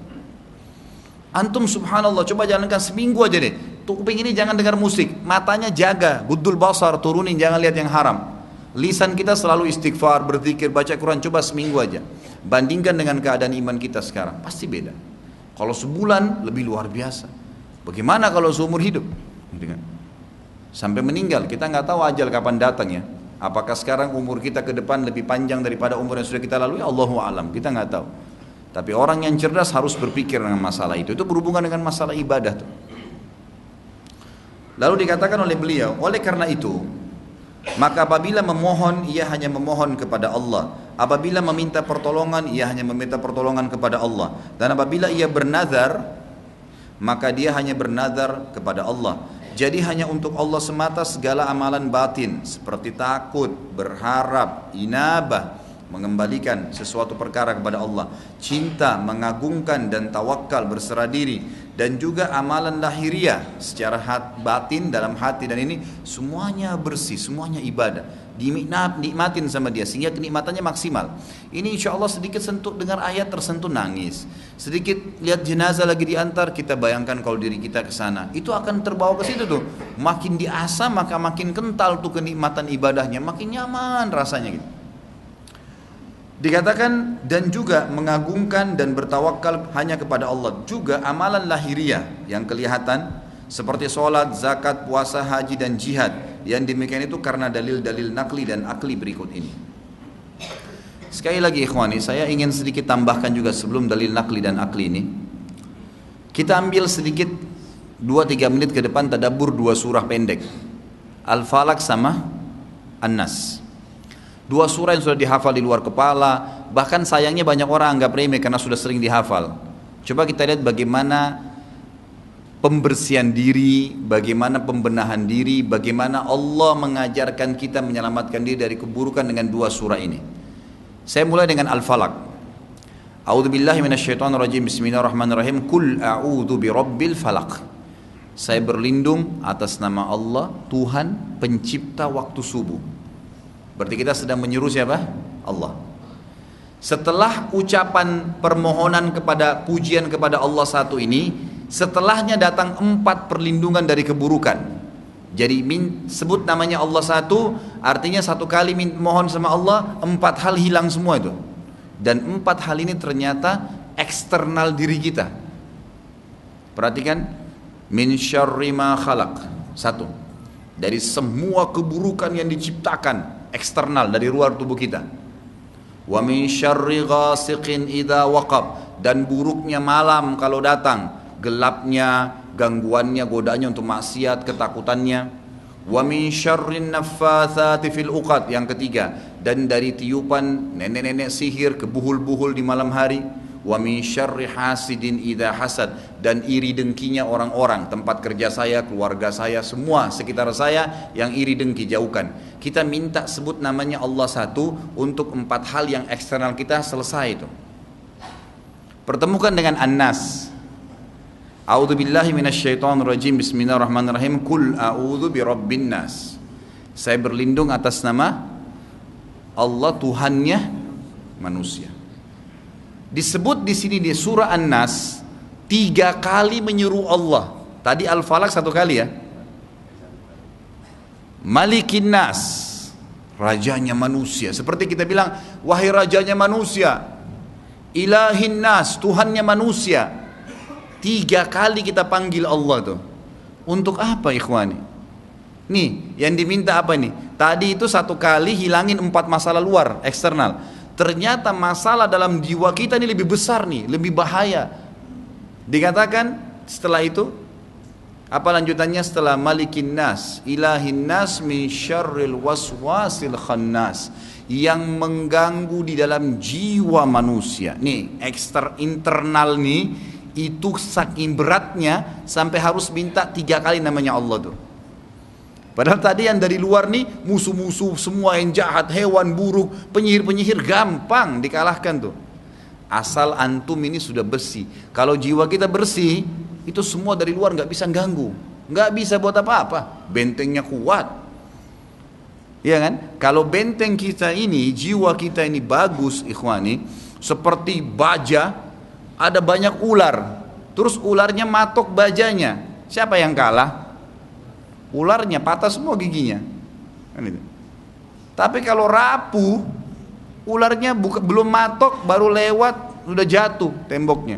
Antum subhanallah coba jalankan seminggu aja deh. Tuh kuping ini jangan dengar musik, matanya jaga, guddul basar, turunin, jangan lihat yang haram. Lisan kita selalu istighfar, berzikir, baca Quran, coba seminggu aja. Bandingkan dengan keadaan iman kita sekarang, pasti beda. Kalau sebulan lebih luar biasa. Bagaimana kalau seumur hidup? Sampai meninggal, kita nggak tahu ajal kapan datang ya. Apakah sekarang umur kita ke depan lebih panjang daripada umur yang sudah kita lalui? Allahu a'lam, kita nggak tahu. Tapi orang yang cerdas harus berpikir dengan masalah itu. Itu berhubungan dengan masalah ibadah tuh. Lalu dikatakan oleh beliau, oleh karena itu, maka apabila memohon, ia hanya memohon kepada Allah. Apabila meminta pertolongan, ia hanya meminta pertolongan kepada Allah. Dan apabila ia bernazar, maka dia hanya bernazar kepada Allah. Jadi hanya untuk Allah semata segala amalan batin seperti takut, berharap, inabah, mengembalikan sesuatu perkara kepada Allah, cinta, mengagungkan dan tawakal, berserah diri, dan juga amalan lahiriah secara batin dalam hati, dan ini semuanya bersih, semuanya ibadah. Nikmatin sama dia sehingga kenikmatannya maksimal. Ini insya Allah sedikit sentuh dengar ayat tersentuh nangis, sedikit lihat jenazah lagi diantar, kita bayangkan kalau diri kita ke sana, itu akan terbawa ke situ tuh. Makin diasah maka makin kental tuh kenikmatan ibadahnya, makin nyaman rasanya gitu. Dikatakan dan juga mengagungkan dan bertawakal hanya kepada Allah. Juga amalan lahiriah yang kelihatan seperti sholat, zakat, puasa, haji dan jihad. Yang demikian itu karena dalil-dalil nakli dan akli berikut ini. Sekali lagi ikhwani, saya ingin sedikit tambahkan juga sebelum dalil nakli dan akli ini. Kita ambil sedikit 2-3 menit ke depan tadabbur 2 surah pendek, Al-Falaq sama An-Nas. 2 surah yang sudah dihafal di luar kepala, bahkan sayangnya banyak orang anggap remeh karena sudah sering dihafal. Coba kita lihat bagaimana pembersihan diri, bagaimana pembenahan diri, bagaimana Allah mengajarkan kita menyelamatkan diri dari keburukan dengan 2 surah ini. Saya mulai dengan Al-Falaq. A'udzubillahi minasyaitonirrajim. Bismillahirrahmanirrahim. Qul a'udzu birabbil falaq. Saya berlindung atas nama Allah, Tuhan pencipta waktu subuh. Berarti kita sedang menyuruh siapa? Allah. Setelah ucapan permohonan kepada pujian kepada Allah satu ini, setelahnya datang 4 perlindungan dari keburukan. Jadi sebut namanya Allah satu, artinya satu kali mohon sama Allah, 4 hal hilang semua itu. Dan 4 hal ini ternyata eksternal diri kita. Perhatikan, min syarri ma khalaq. 1. Dari semua keburukan yang diciptakan eksternal dari luar tubuh kita. Wa min syarri ghasiqin idza waqab, dan buruknya malam kalau datang, gelapnya, gangguannya, godaannya untuk maksiat, ketakutannya. Wa min syarrin naffatsati fil uqad, yang ketiga, dan dari tiupan nenek-nenek sihir, kebuhul-buhul di malam hari. Wa min syarri hasidin idza hasad, dan iri dengkinya orang-orang, tempat kerja saya, keluarga saya, semua sekitar saya yang iri dengki, jauhkan. Kita minta sebut namanya Allah satu untuk 4 hal yang eksternal kita selesai itu. Pertemukan dengan An-Nas. A'udzubillahi minasyaitonirrajim. Bismillahirrahmanirrahim. Qul a'udzu birabbin nas. Saya berlindung atas nama Allah, Tuhannya manusia. Disebut di sini di surah An-Nas 3 kali menyeru Allah. Tadi Al-Falaq 1 kali ya. Malikin nas, rajanya manusia. Seperti kita bilang, wahai rajanya manusia. Ilahin nas, Tuhannya manusia. 3 kali kita panggil Allah tuh. Untuk apa ikhwani? Nih, yang diminta apa nih? Tadi itu 1 kali hilangin 4 masalah luar, eksternal. Ternyata masalah dalam jiwa kita ini lebih besar nih, lebih bahaya. Dikatakan setelah itu, apa lanjutannya setelah malikin nas, ilahin nas min syarril waswasil khannas, yang mengganggu di dalam jiwa manusia. Nih, internal nih, itu saking beratnya sampai harus minta 3 kali namanya Allah tuh. Padahal tadi yang dari luar nih, musuh-musuh semua yang jahat, hewan buruk, penyihir-penyihir, gampang dikalahkan tuh. Asal antum ini sudah bersih. Kalau jiwa kita bersih, itu semua dari luar nggak bisa ganggu, nggak bisa buat apa-apa. Bentengnya kuat, ya kan? Kalau benteng kita ini, jiwa kita ini bagus, ikhwani, seperti baja, ada banyak ular, terus ularnya matok bajanya, siapa yang kalah? Ularnya, patah semua giginya, kan itu. Tapi kalau rapuh, ularnya belum matok, baru lewat, sudah jatuh temboknya.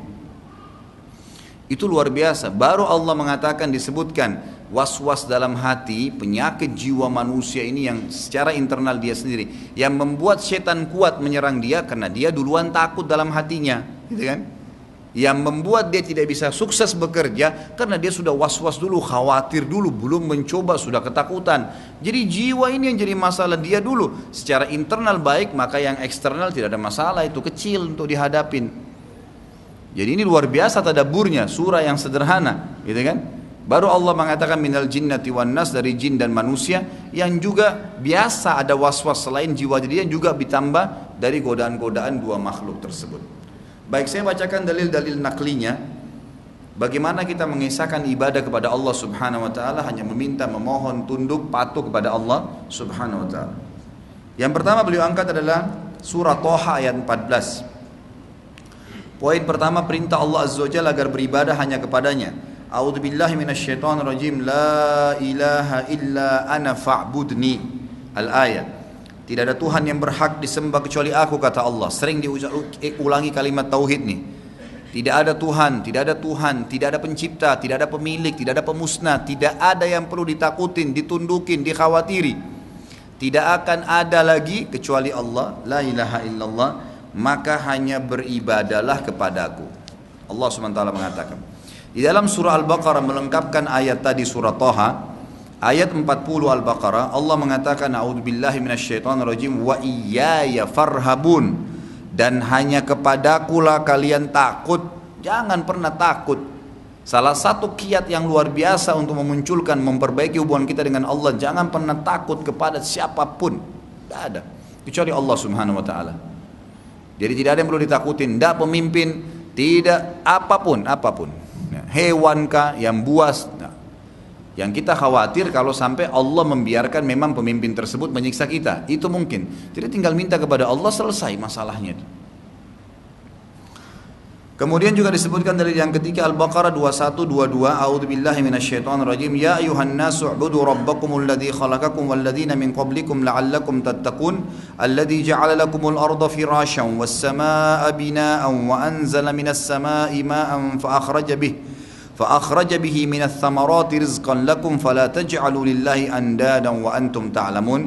Itu luar biasa. Baru Allah mengatakan, disebutkan was-was dalam hati, penyakit jiwa manusia ini yang secara internal dia sendiri, yang membuat setan kuat menyerang dia karena dia duluan takut dalam hatinya, gitu kan? Yang membuat dia tidak bisa sukses bekerja karena dia sudah was-was dulu, khawatir dulu, belum mencoba sudah ketakutan. Jadi jiwa ini yang jadi masalah dia dulu. Secara internal baik, maka yang eksternal tidak ada masalah, itu kecil untuk dihadapin. Jadi ini luar biasa tadabburnya, surah yang sederhana, gitu kan? Baru Allah mengatakan minal jinnati wan nas, dari jin dan manusia, yang juga biasa ada was-was selain jiwa, jadi yang juga ditambah dari godaan-godaan 2 makhluk tersebut. Baik, saya bacakan dalil-dalil naklinya. Bagaimana kita mengisahkan ibadah kepada Allah subhanahu wa ta'ala, hanya meminta, memohon, tunduk, patuh kepada Allah subhanahu wa ta'ala. Yang pertama beliau angkat adalah surah Thaha ayat 14. Poin pertama, perintah Allah Azza wa Jalla agar beribadah hanya kepadanya. A'udzubillahi minasyaitonirrajim. La ilaha illa ana fa'budni. Al-ayat. Tidak ada Tuhan yang berhak disembah kecuali aku, kata Allah. Sering diulangi kalimat tauhid nih. Tidak ada Tuhan, tidak ada Tuhan, tidak ada pencipta, tidak ada pemilik, tidak ada pemusnah, tidak ada yang perlu ditakutin, ditundukin, dikhawatiri. Tidak akan ada lagi kecuali Allah, la ilaha illallah, maka hanya beribadalah kepadaku. Allah SWT mengatakan. Di dalam surah Al-Baqarah melengkapkan ayat tadi surah Thaha, ayat 40 Al-Baqarah, Allah mengatakan a'udzubillahi minasyaitonirrajim wa iyaya farhabun. Dan hanya kepadakulah kalian takut. Jangan pernah takut. Salah satu kiat yang luar biasa untuk memunculkan, memperbaiki hubungan kita dengan Allah, jangan pernah takut kepada siapapun. Tidak ada kecuali Allah Subhanahu wa ta'ala. Jadi tidak ada yang perlu ditakutin. Tidak pemimpin, tidak apapun. Hewankah yang buas. Nah, yang kita khawatir kalau sampai Allah membiarkan memang pemimpin tersebut menyiksa kita. Itu mungkin. Jadi tinggal minta kepada Allah, selesai masalahnya itu. Kemudian juga disebutkan dari yang ketiga Al-Baqarah 2122, A'udzubillahi minasyaitonirrajim. Ya ayuhan nasu u'budu rabbakumul ladzi khalaqakum wal ladzina min qablikum la'allakum tattaqun alladzi ja'ala lakumul arda firasyan was samaa'a binaa'an wa anzala minas samaa'i maa'an فأخرج به من الثمرات رزقا لكم فلا تجعلوا لله أندادا وأنتم تعلمون.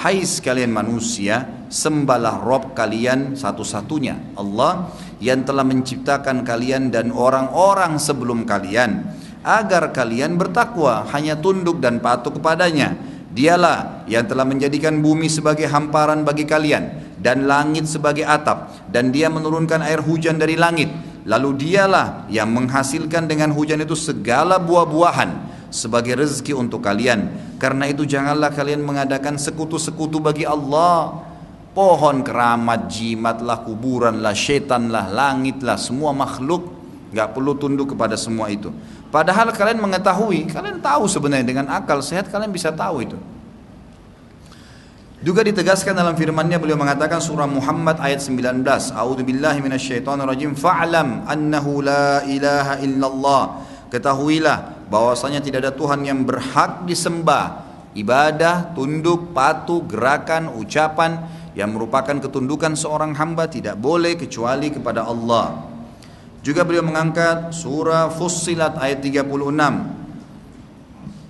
Hai sekalian manusia, sembahlah Rabb kalian satu-satunya, Allah yang telah menciptakan kalian dan orang-orang sebelum kalian, agar kalian bertakwa, hanya tunduk dan patuh kepadanya. Dialah yang telah menjadikan bumi sebagai hamparan bagi kalian dan langit sebagai atap, dan dia menurunkan air hujan dari langit. Lalu dialah yang menghasilkan dengan hujan itu segala buah-buahan sebagai rezeki untuk kalian. Karena itu janganlah kalian mengadakan sekutu-sekutu bagi Allah. Pohon keramat, jimatlah, kuburanlah, setanlah, langitlah, semua makhluk, gak perlu tunduk kepada semua itu. Padahal kalian mengetahui, kalian tahu sebenarnya dengan akal sehat kalian bisa tahu itu. Juga ditegaskan dalam firman-Nya, beliau mengatakan surah Muhammad ayat 19, A'udzubillahi minasyaitonirrajim, fa'lam annahu la ilaha illallah. Ketahuilah bahwasanya tidak ada Tuhan yang berhak disembah, ibadah, tunduk, patuh, gerakan, ucapan yang merupakan ketundukan seorang hamba tidak boleh kecuali kepada Allah. Juga beliau mengangkat surah Fussilat ayat 36.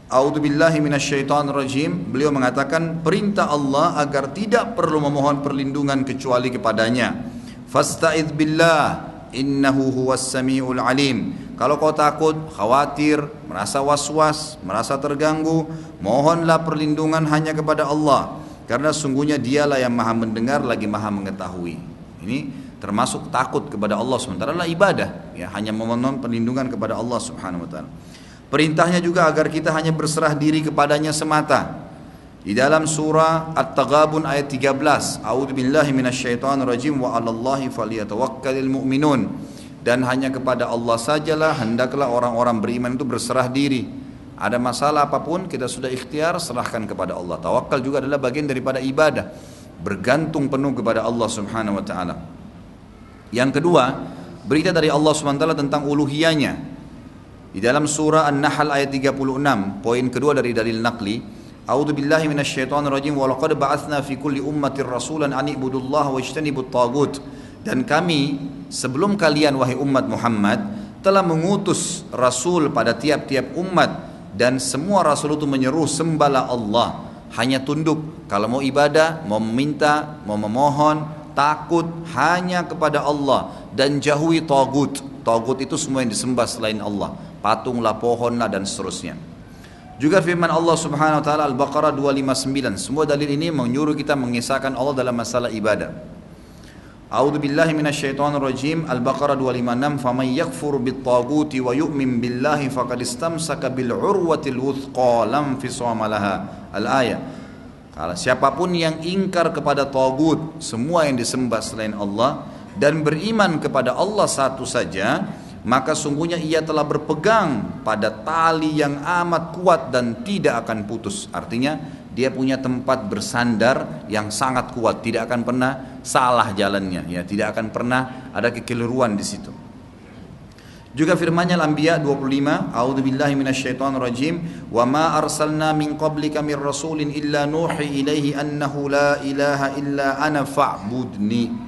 A'udzubillahi minasyaitonirrajim. Beliau mengatakan perintah Allah agar tidak perlu memohon perlindungan kecuali kepadanya. Fasta'idz billah innahu huwas samiul alim. Kalau kau takut, khawatir, merasa was-was, merasa terganggu, mohonlah perlindungan hanya kepada Allah, karena sungguhnya dialah yang maha mendengar lagi maha mengetahui. Ini termasuk takut kepada Allah sementara adalah ibadah, ya, hanya memohon perlindungan kepada Allah Subhanahu wa taala. Perintahnya juga agar kita hanya berserah diri kepadanya semata. Di dalam surah At-Taghabun ayat 13, A'udzubillahi minasyaitonirrajim wa 'alallahi falyatawakkalul mu'minun. Dan hanya kepada Allah sajalah hendaklah orang-orang beriman itu berserah diri. Ada masalah apapun kita sudah ikhtiar, serahkan kepada Allah. Tawakal juga adalah bagian daripada ibadah, bergantung penuh kepada Allah Subhanahu wa taala. Yang kedua, berita dari Allah Subhanahu wa taala tentang uluhiyahnya. Di dalam surah An-Nahl ayat 36, poin kedua dari dalil naqli, A'udzubillahi minasyaitonirrajim wa laqad ba'atsna fi kulli ummatin rasulan an ibudullaha wajtanibut tagut. Dan kami sebelum kalian wahai umat Muhammad telah mengutus rasul pada tiap-tiap umat, dan semua rasul itu menyeru sembahlah Allah, hanya tunduk. Kalau mau ibadah, mau meminta, mau memohon, takut hanya kepada Allah, dan jauhi tagut. Tagut itu semua yang disembah selain Allah, patunglah, pohonlah, dan seterusnya. Juga firman Allah Subhanahu wa taala Al-Baqarah 259. Semua dalil ini menyuruh kita mengisahkan Allah dalam masalah ibadah. A'udzubillahi minasyaitonirrajim. Al-Baqarah 256, faman yakfur bit-taghuti wa yu'min billahi faqad istamsaka bil urwatil wuthqa lam fisama laha. Al-ayat. Kalau siapapun yang ingkar kepada tagut, semua yang disembah selain Allah, dan beriman kepada Allah satu saja, maka sungguhnya ia telah berpegang pada tali yang amat kuat dan tidak akan putus. Artinya dia punya tempat bersandar yang sangat kuat, tidak akan pernah salah jalannya, ya, tidak akan pernah ada kekeliruan di situ. Juga firman-Nya Al-Anbiya 25, A'udzubillahi minasyaitonirrajim, "Wa ma arsalna min qablika mir rasulin illa nuhi ilaihi annahu la ilaha illa ana fa'budni."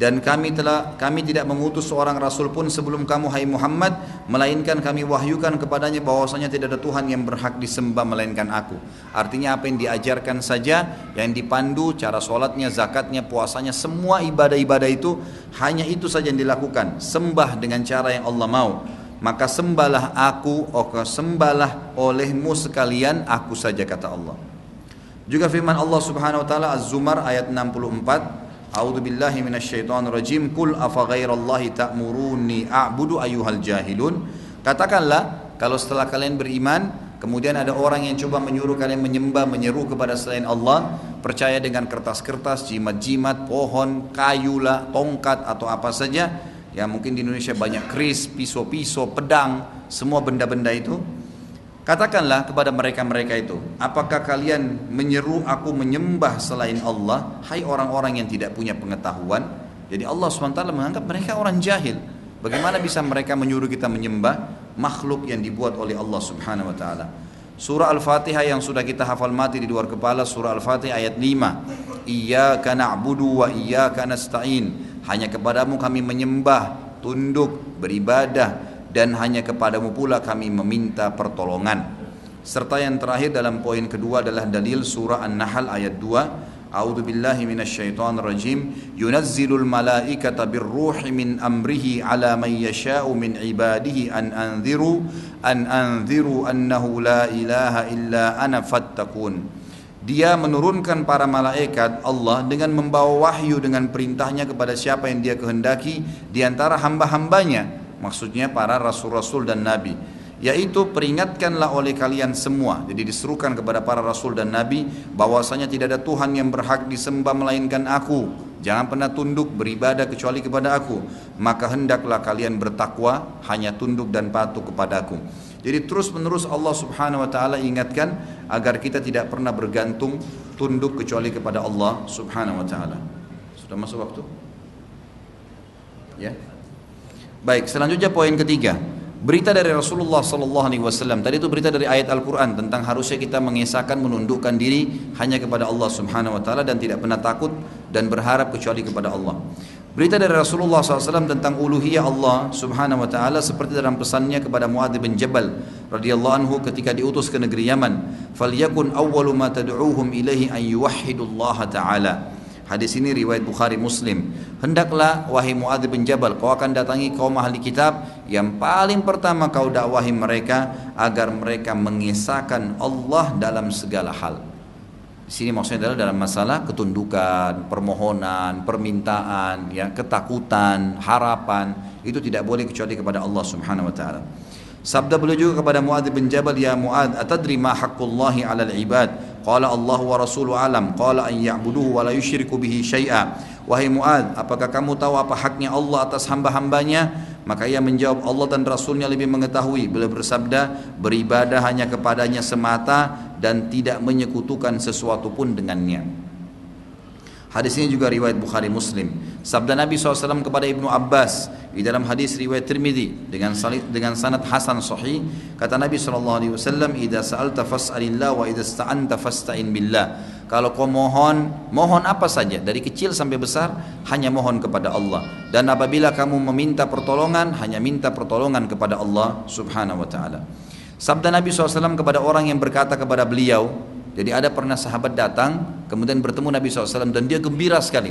Dan kami tidak mengutus seorang rasul pun sebelum kamu hai Muhammad, melainkan kami wahyukan kepadanya bahwasanya tidak ada Tuhan yang berhak disembah melainkan aku. Artinya apa yang diajarkan saja, yang dipandu, cara sholatnya, zakatnya, puasanya, semua ibadah-ibadah itu hanya itu saja yang dilakukan. Sembah dengan cara yang Allah mau. Maka sembahlah aku, sembahlah olehmu sekalian aku saja, kata Allah. Juga firman Allah Subhanahu wa taala Az-Zumar ayat 64, A'udzu billahi minasyaitonir rajim, qul afa ghairallahi ta'muruni a'budu ayyuhal jahilun. Katakanlah, kalau setelah kalian beriman kemudian ada orang yang coba menyuruh kalian menyembah, menyeru kepada selain Allah, percaya dengan kertas-kertas, jimat-jimat, pohon, kayu lah, tongkat atau apa saja, ya mungkin di Indonesia banyak keris, pisau-pisau, pedang, semua benda-benda itu. Katakanlah kepada mereka-mereka itu, apakah kalian menyeru aku menyembah selain Allah, hai orang-orang yang tidak punya pengetahuan? Jadi Allah SWT menganggap mereka orang jahil. Bagaimana bisa mereka menyuruh kita menyembah makhluk yang dibuat oleh Allah Subhanahu wa taala? Surah Al-Fatihah yang sudah kita hafal mati di luar kepala, surah Al-Fatihah ayat 5. Iyyaka na'budu wa iyyaka nasta'in. Hanya kepadamu kami menyembah, tunduk, beribadah, dan hanya kepadamu pula kami meminta pertolongan. Serta yang terakhir dalam poin kedua adalah dalil surah An-Nahl ayat 2. A'udzu billahi minasyaitonir rajim. Yunazzilul malaikata birruhi min amrihi ala man yasha'u min ibadihi an anziru annahu la ilaha illa ana fattaqun. Dia menurunkan para malaikat Allah dengan membawa wahyu dengan perintahnya kepada siapa yang dia kehendaki di antara hamba-hambanya. Maksudnya para rasul-rasul dan nabi, yaitu peringatkanlah oleh kalian semua. Jadi diserukan kepada para rasul dan nabi bahwasanya tidak ada Tuhan yang berhak disembah melainkan aku. Jangan pernah tunduk beribadah kecuali kepada aku. Maka hendaklah kalian bertakwa, hanya tunduk dan patuh kepadaku. Jadi terus menerus Allah Subhanahu wa taala ingatkan agar kita tidak pernah bergantung tunduk kecuali kepada Allah Subhanahu wa taala. Sudah masuk waktu? Ya. Baik, selanjutnya poin ketiga, berita dari Rasulullah SAW. Tadi itu berita dari ayat Al-Quran tentang harusnya kita mengesahkan, menundukkan diri hanya kepada Allah Subhanahu Wa Taala dan tidak pernah takut dan berharap kecuali kepada Allah. Berita dari Rasulullah SAW tentang uluhiyah Allah Subhanahu Wa Taala seperti dalam pesannya kepada Muadz bin Jabal radhiyallahu anhu ketika diutus ke negeri Yaman. Falyakun awwalu ma tad'uuhum ilaihi an yuwahhidullaha ta'ala. Hadis ini riwayat Bukhari Muslim. Hendaklah wahai Muadz bin Jabal, kau akan datangi kaum ahli kitab, yang paling pertama kau dakwahi mereka agar mereka mengesahkan Allah dalam segala hal. Di sini maksudnya adalah dalam masalah ketundukan, permohonan, permintaan, ya, ketakutan, harapan, itu tidak boleh kecuali kepada Allah Subhanahu wa taala. Sabda beliau juga kepada Muadz bin Jabal, ya Muadz, atadri ma haqqullahi 'alal ibad? Qala Allah wa rasuluhu alam. Qala an ya'buduhu wa la yusyriku bihi syai'a. Wahai Muadz, apakah kamu tahu apa haknya Allah atas hamba-hambanya? Maka ia menjawab, Allah dan Rasulnya lebih mengetahui. Beliau bersabda, beribadah hanya kepadanya semata dan tidak menyekutukan sesuatu pun dengannya. Hadis ini juga riwayat Bukhari Muslim. Sabda Nabi SAW kepada Ibnu Abbas di dalam hadis riwayat Tirmidzi dengan sanad hasan sahih, kata Nabi SAW, idza sa'alta fas'alillah wa idza ista'anta fasta'in billah. Kalau kau mohon apa saja dari kecil sampai besar hanya mohon kepada Allah, dan apabila kamu meminta pertolongan hanya minta pertolongan kepada Allah Subhanahu wa taala. Sabda Nabi SAW kepada orang yang berkata kepada beliau, jadi ada pernah sahabat datang kemudian bertemu Nabi SAW dan dia gembira sekali.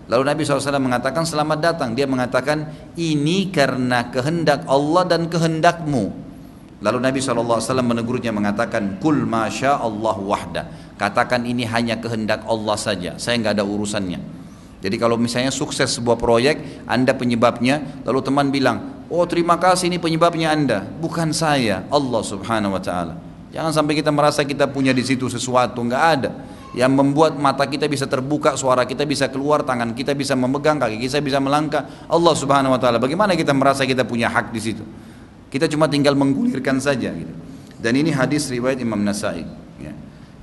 Lalu Nabi SAW mengatakan, selamat datang. Dia mengatakan, ini karena kehendak Allah dan kehendakmu. Lalu Nabi SAW menegurnya mengatakan, kul masya Allah wahda. Katakan ini hanya kehendak Allah saja, saya nggak ada urusannya. Jadi kalau misalnya sukses sebuah proyek, Anda penyebabnya, lalu teman bilang, oh terima kasih ini penyebabnya Anda, bukan saya, Allah Subhanahu wa taala. Jangan sampai kita merasa kita punya di situ sesuatu, nggak ada. Yang membuat mata kita bisa terbuka, suara kita bisa keluar, tangan kita bisa memegang, kaki kita bisa melangkah, Allah Subhanahu wa taala. Bagaimana kita merasa kita punya hak di situ? Kita cuma tinggal menggulirkan saja gitu. Dan ini hadis riwayat Imam Nasai, ya.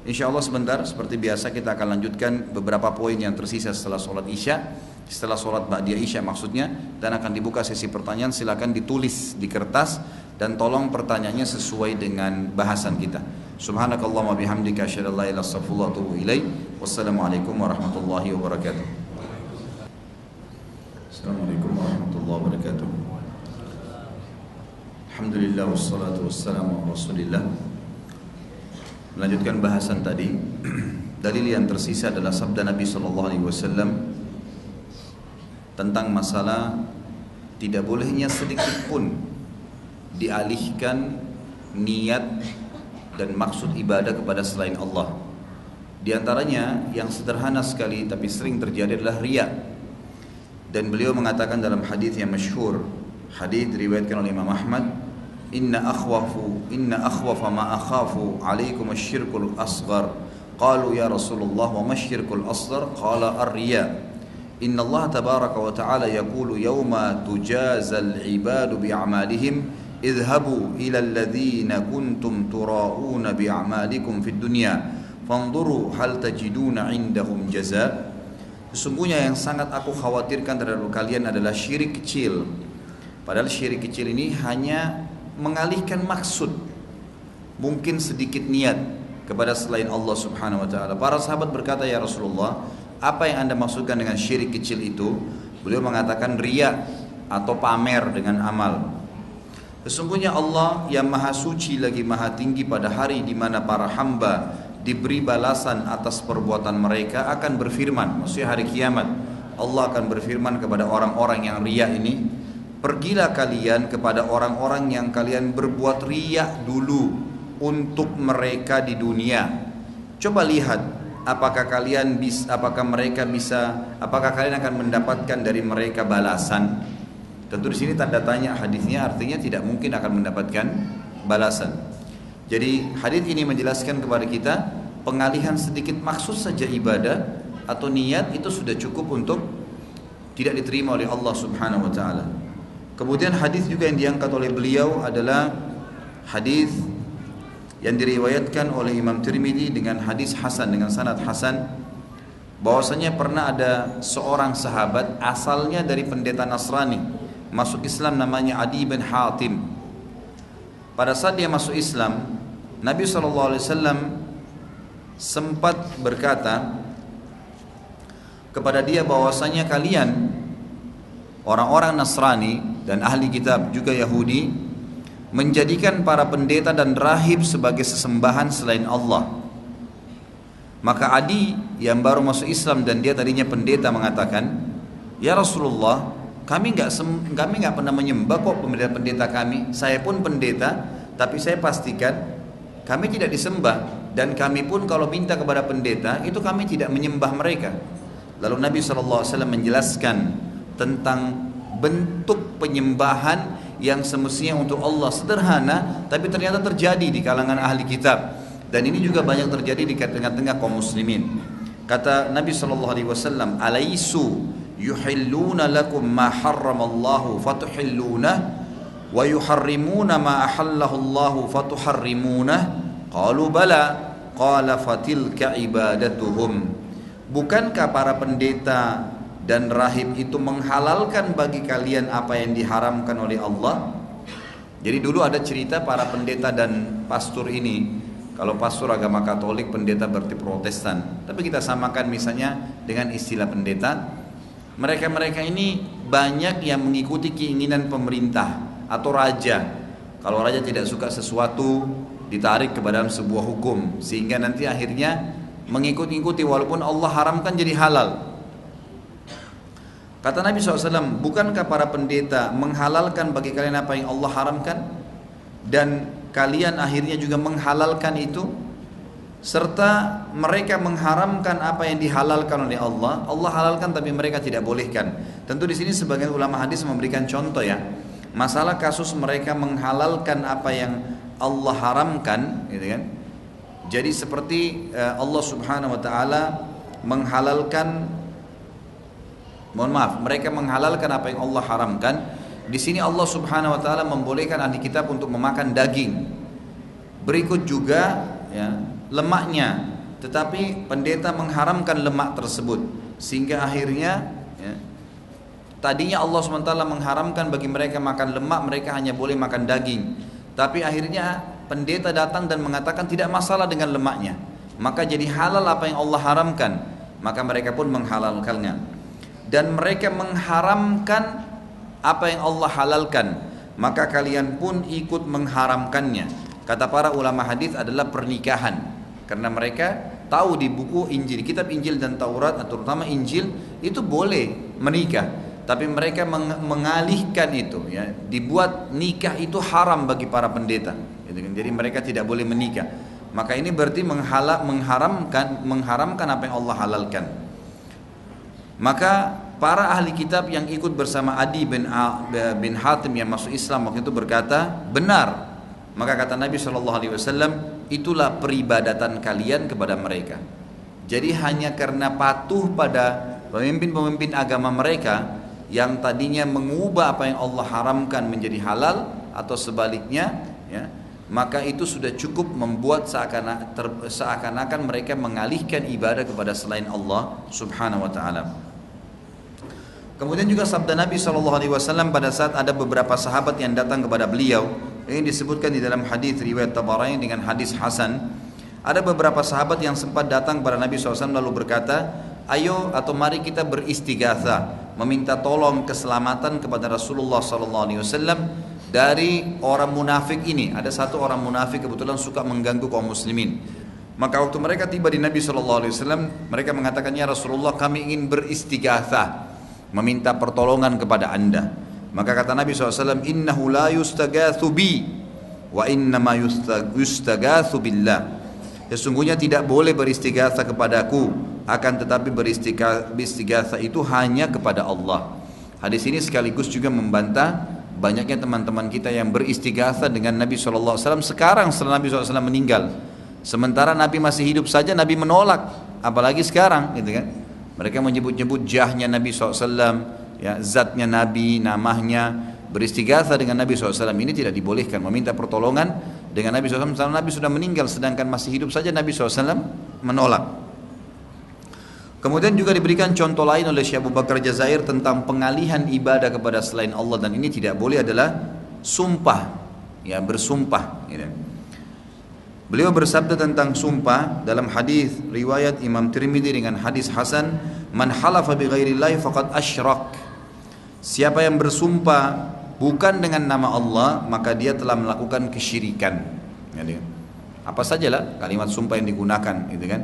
Insya Allah sebentar seperti biasa kita akan lanjutkan beberapa poin yang tersisa setelah sholat isya, setelah sholat ba'diyah isya maksudnya, dan akan dibuka sesi pertanyaan. Silakan ditulis di kertas dan tolong pertanyaannya sesuai dengan bahasan kita. Subhanakallahumma bihamdika asyhadu an la ilaha illa anta astaghfiruka wa atubu ilaik. Wassalamualaikum warahmatullahi wabarakatuh. Assalamualaikum warahmatullahi wabarakatuh. Alhamdulillah wassalatu wassalamu ala Rasulillah. Melanjutkan bahasan tadi, dalil yang tersisa adalah sabda Nabi SAW tentang masalah tidak bolehnya sedikit pun dialihkan niat dan maksud ibadah kepada selain Allah. Di antaranya yang sederhana sekali tapi sering terjadi adalah riya. Dan beliau mengatakan dalam hadis yang masyhur, hadis diriwayatkan oleh Imam Ahmad, Inna akhwafa ma akhafu alaikum asyirkul asghar. Qalu ya Rasulullah wa masyirkul asghar? Qala ar-riya. Inna Allah tabaraka wa ta'ala yaqulu yawma tujazal ibadu bi'amalihim idhabu ila alladhina kuntum tura'una bi'amalikum fid dunya fanzuru hal tajiduna indahum jaza. Sesungguhnya yang sangat aku khawatirkan terhadap kalian adalah syirik kecil. Padahal syirik kecil ini hanya mengalihkan maksud, mungkin sedikit niat kepada selain Allah Subhanahu wa taala. Para sahabat berkata, "Ya Rasulullah, apa yang Anda maksudkan dengan syirik kecil itu?" Beliau mengatakan riya atau pamer dengan amal. Sesungguhnya Allah yang maha suci lagi maha tinggi pada hari di mana para hamba diberi balasan atas perbuatan mereka akan berfirman, maksudnya hari kiamat, Allah akan berfirman kepada orang-orang yang riya ini, pergilah kalian kepada orang-orang yang kalian berbuat riya dulu untuk mereka di dunia. Coba lihat apakah kalian apakah kalian akan mendapatkan dari mereka balasan. Tentu di sini tanda tanya hadisnya, artinya tidak mungkin akan mendapatkan balasan. Jadi hadis ini menjelaskan kepada kita pengalihan sedikit maksud saja ibadah atau niat itu sudah cukup untuk tidak diterima oleh Allah Subhanahu wa taala. Kemudian hadis juga yang diangkat oleh beliau adalah hadis yang diriwayatkan oleh Imam Tirmidzi dengan hadis hasan, dengan sanad hasan, bahwasanya pernah ada seorang sahabat asalnya dari pendeta Nasrani masuk Islam, namanya Adi bin Hatim. Pada saat dia masuk Islam, Nabi SAW sempat berkata kepada dia bahwasanya kalian orang-orang Nasrani dan ahli kitab juga Yahudi menjadikan para pendeta dan rahib sebagai sesembahan selain Allah. Maka Adi yang baru masuk Islam dan dia tadinya pendeta mengatakan, "Ya Rasulullah, kami nggak pernah menyembah kok pendeta kami. Saya pun pendeta, tapi saya pastikan kami tidak disembah, dan kami pun kalau minta kepada pendeta itu kami tidak menyembah mereka." Lalu Nabi SAW menjelaskan tentang bentuk penyembahan yang semestinya untuk Allah sederhana, tapi ternyata terjadi di kalangan ahli kitab, dan ini juga banyak terjadi di tengah-tengah kaum muslimin. Kata Nabi SAW, "Alaisu yuhilluna lakum ma harramallahu fatuhillunah wa yuharrimuna ma ahallahu Allahu fatuharrimunah?" Qalu bala. Qala fatilka ibadatuhum. Bukankah para pendeta dan rahib itu menghalalkan bagi kalian apa yang diharamkan oleh Allah? Jadi dulu ada cerita para pendeta dan pastor ini. Kalau pastor agama Katolik, pendeta berarti Protestan. Tapi kita samakan misalnya dengan istilah pendeta. Mereka-mereka ini banyak yang mengikuti keinginan pemerintah atau raja. Kalau raja tidak suka sesuatu, ditarik ke dalam sebuah hukum, sehingga nanti akhirnya mengikuti walaupun Allah haramkan jadi halal. Kata Nabi SAW, bukankah para pendeta menghalalkan bagi kalian apa yang Allah haramkan, dan kalian akhirnya juga menghalalkan itu, serta mereka mengharamkan apa yang dihalalkan oleh Allah. Allah halalkan tapi mereka tidak bolehkan. Tentu di sini sebagian ulama hadis memberikan contoh ya, masalah kasus mereka menghalalkan apa yang Allah haramkan, gitu kan. Jadi seperti Allah Subhanahu wa taala menghalalkan, mereka menghalalkan apa yang Allah haramkan. Di sini Allah Subhanahu wa taala membolehkan ahli kitab untuk memakan daging. Berikut juga ya, lemaknya Tetapi pendeta mengharamkan lemak tersebut, sehingga akhirnya ya, tadinya Allah SWT mengharamkan bagi mereka makan lemak, mereka hanya boleh makan daging. Tapi akhirnya pendeta datang dan mengatakan tidak masalah dengan lemaknya, maka jadi halal apa yang Allah haramkan, maka mereka pun menghalalkannya. Dan mereka mengharamkan apa yang Allah halalkan, maka kalian pun ikut mengharamkannya. Kata para ulama hadis adalah pernikahan, karena mereka tahu di buku Injil, kitab Injil dan Taurat, terutama Injil itu boleh menikah, tapi mereka mengalihkan itu, ya, dibuat nikah itu haram bagi para pendeta, gitu kan. Jadi mereka tidak boleh menikah. Maka ini berarti mengharamkan apa yang Allah halalkan. Maka para ahli kitab yang ikut bersama Adi bin Hatim yang masuk Islam waktu itu berkata, benar. Maka kata Nabi SAW, itulah peribadatan kalian kepada mereka. Jadi hanya karena patuh pada pemimpin-pemimpin agama mereka yang tadinya mengubah apa yang Allah haramkan menjadi halal atau sebaliknya, ya, maka itu sudah cukup membuat seakan-akan mereka mengalihkan ibadah kepada selain Allah Subhanahu wa taala. Kemudian juga sabda Nabi SAW pada saat ada beberapa sahabat yang datang kepada beliau, ini disebutkan di dalam hadis riwayat Tabarani dengan hadis hasan. Ada beberapa sahabat yang sempat datang kepada Nabi SAW lalu berkata, ayo atau mari kita beristighatha, meminta tolong keselamatan kepada Rasulullah SAW dari orang munafik ini. Ada satu orang munafik kebetulan suka mengganggu kaum muslimin. Maka waktu mereka tiba di Nabi SAW, mereka mengatakan, ya Rasulullah, kami ingin beristighatha, meminta pertolongan kepada anda. Maka kata Nabi SAW, innahu la yustagathu bi wa innama yustagathu billah. Sesungguhnya tidak boleh beristighatha kepadaku, akan tetapi beristighatha itu hanya kepada Allah. Hadis ini sekaligus juga membantah banyaknya teman-teman kita yang beristighatha dengan Nabi SAW sekarang setelah Nabi SAW meninggal. Sementara Nabi masih hidup saja Nabi menolak, apalagi sekarang, gitu kan? Mereka menyebut-nyebut jahnya Nabi SAW, ya, zatnya Nabi, namanya, beristighatha dengan Nabi SAW ini tidak dibolehkan. Meminta pertolongan dengan Nabi SAW, Nabi sudah meninggal, sedangkan masih hidup saja Nabi SAW menolak. Kemudian juga diberikan contoh lain oleh Syekh Abu Bakar Jazair tentang pengalihan ibadah kepada selain Allah, dan ini tidak boleh adalah sumpah, ya, bersumpah, gitu. Beliau bersabda tentang sumpah dalam hadis riwayat Imam Tirmidzi dengan hadis hasan, man halafa bi ghairillahi faqad asyrak. Siapa yang bersumpah bukan dengan nama Allah, maka dia telah melakukan kesyirikan. Jadi, apa sajalah kalimat sumpah yang digunakan, gitu kan?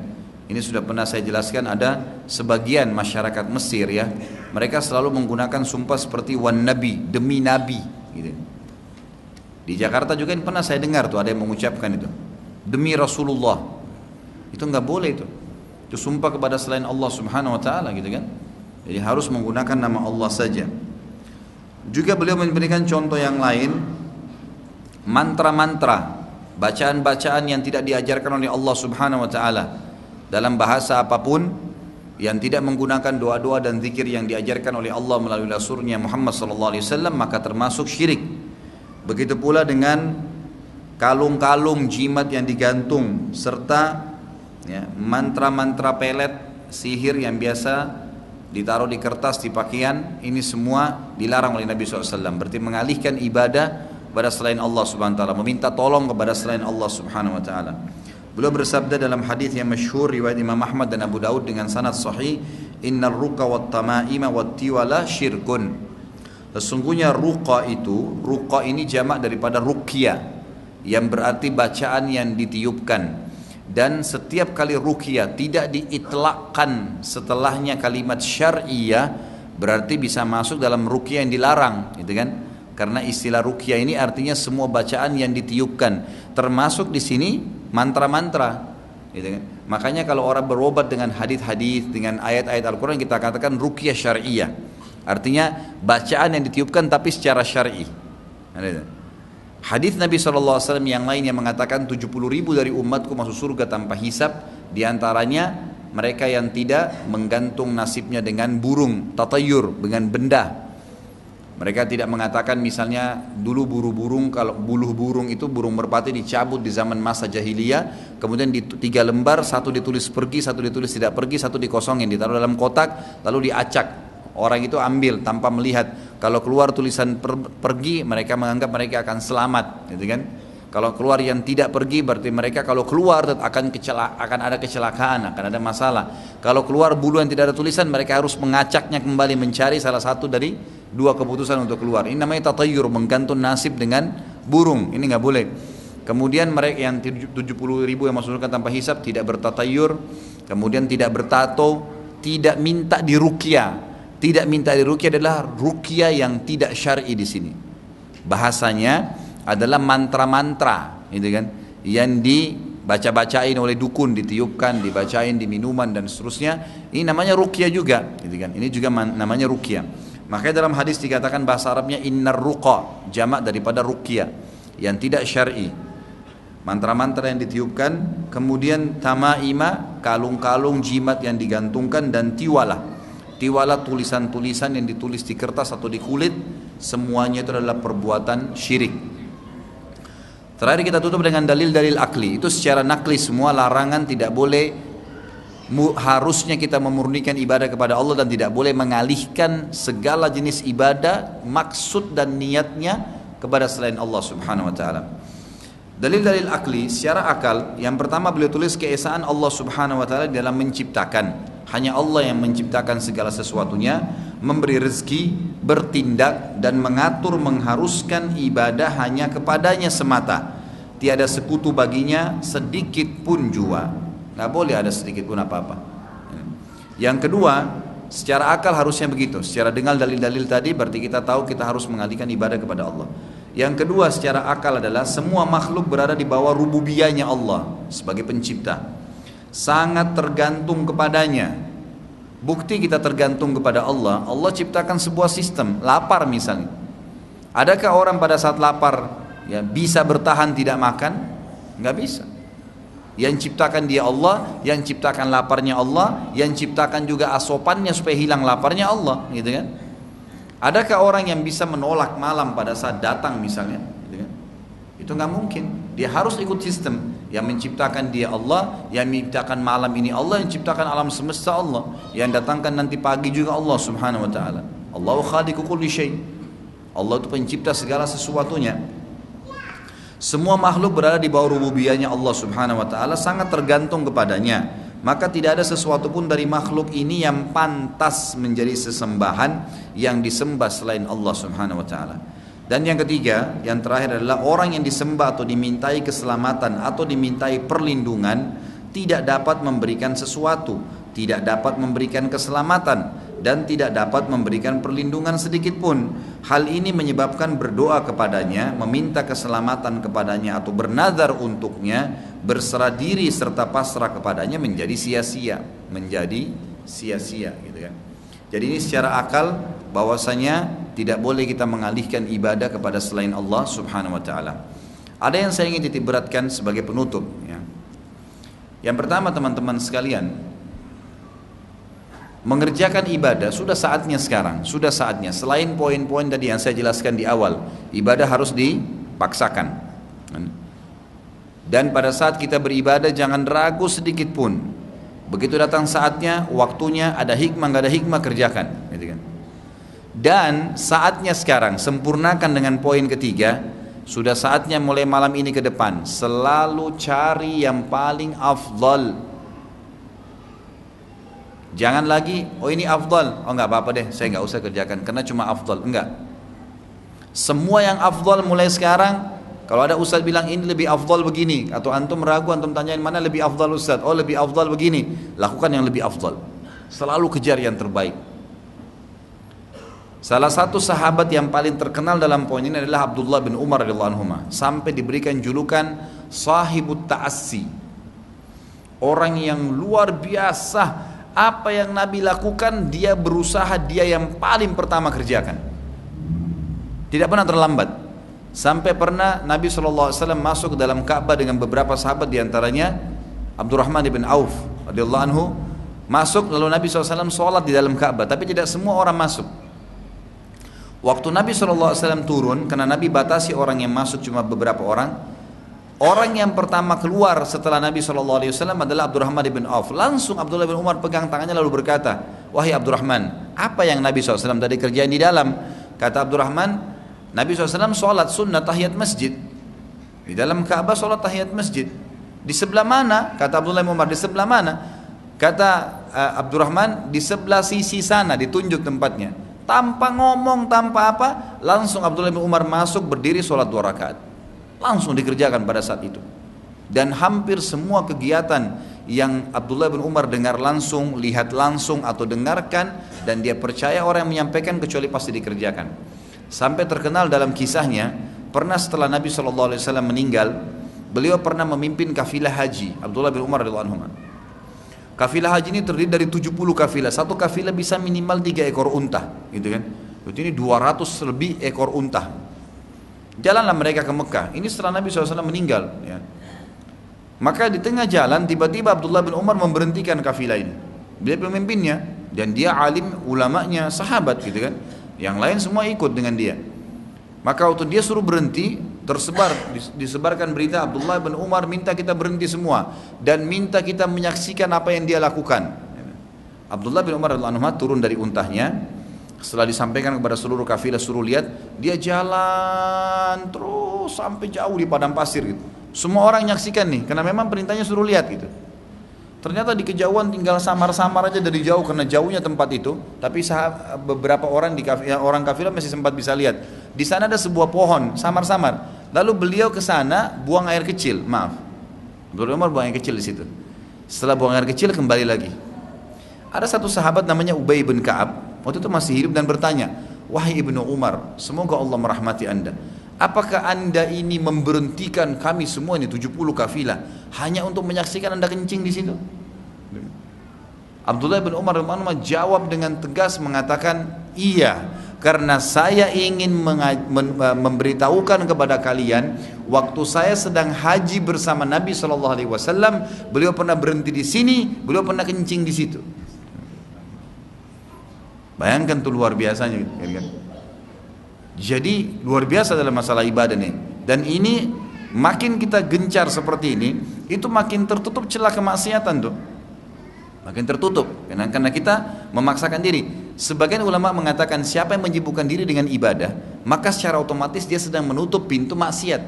Ini sudah pernah saya jelaskan, ada sebagian masyarakat Mesir, ya, mereka selalu menggunakan sumpah seperti wan nabi, demi nabi, gitu. Di Jakarta juga pernah saya dengar tuh ada yang mengucapkan itu, demi Rasulullah. Itu nggak boleh itu sumpah kepada selain Allah Subhanahu wa taala, gitu kan. Jadi harus menggunakan nama Allah saja. Juga beliau memberikan contoh yang lain, mantra-mantra, bacaan-bacaan yang tidak diajarkan oleh Allah Subhanahu wa taala dalam bahasa apapun, yang tidak menggunakan doa-doa dan zikir yang diajarkan oleh Allah melalui Rasulnya Muhammad sallallahu alaihi wasallam, maka termasuk syirik. Begitu pula dengan kalung-kalung jimat yang digantung, serta, ya, mantra-mantra pelet, sihir yang biasa ditaruh di kertas, di pakaian, ini semua dilarang oleh Nabi SAW. Berarti mengalihkan ibadah kepada selain Allah Subhanahu wa taala, meminta tolong kepada selain Allah Subhanahu wa taala. Beliau bersabda dalam hadis yang masyhur riwayat Imam Ahmad dan Abu Daud dengan sanad sahih, innar ruqa wat tamaima wat tiwala syirkun. Sesungguhnya ruqa itu, ruqa ini jamak daripada ruqyah, yang berarti bacaan yang ditiupkan. Dan setiap kali ruqyah tidak diitlaqkan setelahnya kalimat syar'iyah, berarti bisa masuk dalam ruqyah yang dilarang, gitu kan? Karena istilah ruqyah ini artinya semua bacaan yang ditiupkan, termasuk di sini mantra-mantra, gitu kan? Makanya kalau orang berobat dengan hadis-hadis, dengan ayat-ayat Al-Quran, kita katakan ruqyah syar'iyah, artinya bacaan yang ditiupkan tapi secara syar'i. Hadis Nabi SAW yang lain yang mengatakan 70.000 dari umatku masuk surga tanpa hisab, diantaranya mereka yang tidak menggantung nasibnya dengan burung, tatayur, dengan benda. Mereka tidak mengatakan misalnya dulu kalau buluh burung itu burung merpati dicabut di zaman masa jahiliyah, kemudian di 3 lembar, satu ditulis pergi, satu ditulis tidak pergi, satu dikosongin, ditaruh dalam kotak, lalu diacak. Orang itu ambil tanpa melihat. Kalau keluar tulisan pergi, mereka menganggap mereka akan selamat, gitu kan? Kalau keluar yang tidak pergi, berarti mereka kalau keluar akan ada kecelakaan, akan ada masalah. Kalau keluar bulu yang tidak ada tulisan, mereka harus mengacaknya kembali, mencari salah satu dari 2 keputusan untuk keluar. Ini namanya tatayyur, menggantung nasib dengan burung. Ini nggak boleh. Kemudian mereka yang 70.000 yang masuk surga tanpa hisab tidak bertatayyur, kemudian tidak bertato, tidak minta diruqyah. Tidak minta diruqyah adalah ruqyah yang tidak syar'i di sini. Bahasanya adalah mantra-mantra, gitu kan? Yang dibaca-bacain oleh dukun, ditiupkan, dibacain di minuman dan seterusnya. Ini namanya ruqyah juga, gitu kan? Ini juga namanya ruqyah. Makanya dalam hadis dikatakan bahasa Arabnya innar ruqa, jamak daripada ruqyah yang tidak syar'i. Mantra-mantra yang ditiupkan, kemudian tamaima, kalung-kalung jimat yang digantungkan, dan tiwalah. Tiwalah tulisan-tulisan yang ditulis di kertas atau di kulit, semuanya itu adalah perbuatan syirik. Terakhir kita tutup dengan dalil-dalil akli. Itu secara nakli semua larangan, tidak boleh, harusnya kita memurnikan ibadah kepada Allah dan tidak boleh mengalihkan segala jenis ibadah, maksud dan niatnya kepada selain Allah Subhanahu wa taala. Dalil-dalil akli secara akal, yang pertama beliau tulis keesaan Allah Subhanahu wa taala dalam menciptakan. Hanya Allah yang menciptakan segala sesuatunya, memberi rezeki, bertindak dan mengatur, mengharuskan ibadah hanya kepadanya semata. Tiada sekutu baginya sedikit pun jua. Nggak boleh ada sedikit pun apa-apa. Yang kedua, secara akal harusnya begitu. Secara dengar dalil-dalil tadi berarti kita tahu kita harus mengalihkan ibadah kepada Allah. Yang kedua secara akal adalah semua makhluk berada di bawah rububiyahnya Allah sebagai pencipta. Sangat tergantung kepadanya. Bukti kita tergantung kepada Allah, Allah ciptakan sebuah sistem, lapar misalnya. Adakah orang pada saat lapar ya bisa bertahan tidak makan? Nggak bisa. Yang ciptakan dia Allah, yang ciptakan laparnya Allah, yang ciptakan juga asopannya supaya hilang laparnya Allah, gitu kan? Adakah orang yang bisa menolak malam pada saat datang misalnya? Gitu kan? Itu nggak mungkin. Dia harus ikut sistem. Yang menciptakan dia Allah, yang menciptakan malam ini Allah, yang menciptakan alam semesta Allah, yang datangkan nanti pagi juga Allah Subhanahu wa taala. Allahu khaliqu kulli syai. Allah itu pencipta segala sesuatunya. Semua makhluk berada di bawah rububiyahnya Allah Subhanahu wa taala, sangat tergantung kepadanya. Maka tidak ada sesuatu pun dari makhluk ini yang pantas menjadi sesembahan yang disembah selain Allah Subhanahu wa taala. Dan yang ketiga, yang terakhir adalah orang yang disembah atau dimintai keselamatan atau dimintai perlindungan tidak dapat memberikan sesuatu, tidak dapat memberikan keselamatan dan tidak dapat memberikan perlindungan sedikit pun. Hal ini menyebabkan berdoa kepadanya, meminta keselamatan kepadanya atau bernazar untuknya, berserah diri serta pasrah kepadanya menjadi sia-sia, gitu kan. Jadi ini secara akal bahwasanya tidak boleh kita mengalihkan ibadah kepada selain Allah Subhanahu wa taala. Ada yang saya ingin titik beratkan sebagai penutup ya. Yang pertama teman-teman sekalian, mengerjakan ibadah sudah saatnya sekarang, sudah saatnya. Selain poin-poin tadi yang saya jelaskan di awal, ibadah harus dipaksakan. Dan pada saat kita beribadah jangan ragu sedikit pun. Begitu datang saatnya, waktunya, ada hikmah, nggak ada hikmah, kerjakan, gitu kan. Dan saatnya sekarang, sempurnakan dengan poin ketiga. Sudah saatnya mulai malam ini ke depan selalu cari yang paling afdal. Jangan lagi, oh ini afdal, oh nggak apa-apa deh, saya nggak usah kerjakan karena cuma afdal. Enggak. Semua yang afdal mulai sekarang. Kalau ada ustaz bilang ini lebih afdal begini, atau antum ragu, antum tanyain mana lebih afdal ustaz, oh lebih afdal begini, lakukan yang lebih afdal. Selalu kejar yang terbaik. Salah satu sahabat yang paling terkenal dalam poin ini adalah Abdullah bin Umar radhiyallahu anhu, sampai diberikan julukan sahibut ta'assi, orang yang luar biasa. Apa yang Nabi lakukan dia berusaha, dia yang paling pertama kerjakan, tidak pernah terlambat. Sampai pernah Nabi SAW masuk ke dalam Ka'bah dengan beberapa sahabat, diantaranya Abdurrahman bin Auf radhiyallahu anhu masuk, lalu Nabi SAW sholat di dalam Ka'bah, tapi tidak semua orang masuk. Waktu Nabi SAW turun, karena Nabi batasi orang yang masuk cuma beberapa orang, orang yang pertama keluar setelah Nabi SAW adalah Abdurrahman bin Auf. Langsung Abdullah bin Umar pegang tangannya lalu berkata, wahai Abdurrahman, apa yang Nabi SAW tadi kerjain di dalam? Kata Abdurrahman, Nabi SAW sholat sunnah tahiyat masjid. Di dalam Ka'bah sholat tahiyat masjid. Di sebelah mana? Kata Abdullah bin Umar, di sebelah mana? Kata Abdurrahman, di sebelah sisi sana, ditunjuk tempatnya. Tanpa ngomong, tanpa apa, langsung Abdullah bin Umar masuk berdiri sholat 2 rakaat. Langsung dikerjakan pada saat itu. Dan hampir semua kegiatan yang Abdullah bin Umar dengar langsung, lihat langsung atau dengarkan, dan dia percaya orang yang menyampaikan kecuali pasti dikerjakan. Sampai terkenal dalam kisahnya, pernah setelah Nabi SAW meninggal, beliau pernah memimpin kafilah haji, Abdullah bin Umar radhiyallahu anhu. Kafilah haji ini terdiri dari 70 kafilah. Satu kafilah bisa minimal 3 ekor unta, gitu kan? Jadi ini 200 lebih ekor unta. Jalanlah mereka ke Mekah. Ini setelah Nabi SAW meninggal, ya. Maka di tengah jalan tiba-tiba Abdullah bin Umar memberhentikan kafilah ini. Dia pemimpinnya dan dia alim, ulamanya, sahabat, gitu kan? Yang lain semua ikut dengan dia. Maka waktu dia suruh berhenti, disebarkan berita Abdullah bin Umar minta kita berhenti semua dan minta kita menyaksikan apa yang dia lakukan. Abdullah bin Umar radhiyallahu anhu turun dari untahnya. Setelah disampaikan kepada seluruh kafilah suruh lihat, dia jalan terus sampai jauh di padang pasir gitu. Semua orang menyaksikan nih, karena memang perintahnya suruh lihat gitu. Ternyata di kejauhan tinggal samar-samar aja dari jauh karena jauhnya tempat itu. Tapi beberapa orang orang kafilah masih sempat bisa lihat. Di sana ada sebuah pohon samar-samar. Lalu beliau ke sana buang air kecil, maaf. Abdullah Umar buang air kecil di situ. Setelah buang air kecil kembali lagi. Ada satu sahabat namanya Ubay bin Ka'ab. Waktu itu masih hidup dan bertanya, wahai Ibnu Umar, semoga Allah merahmati anda. Apakah anda ini memberhentikan kami semua ini 70 kafilah hanya untuk menyaksikan anda kencing di situ? Abdullah bin Umar jawab dengan tegas mengatakan, iya, karena saya ingin memberitahukan kepada kalian, waktu saya sedang haji bersama Nabi SAW, beliau pernah berhenti di sini, beliau pernah kencing di situ. Bayangkan tuh luar biasanya, kan? Jadi luar biasa dalam masalah ibadah nih. Dan ini makin kita gencar seperti ini, itu makin tertutup celah kemaksiatan tuh. Makin tertutup karena kita memaksakan diri. Sebagian ulama mengatakan siapa yang menyibukkan diri dengan ibadah, maka secara otomatis dia sedang menutup pintu maksiat.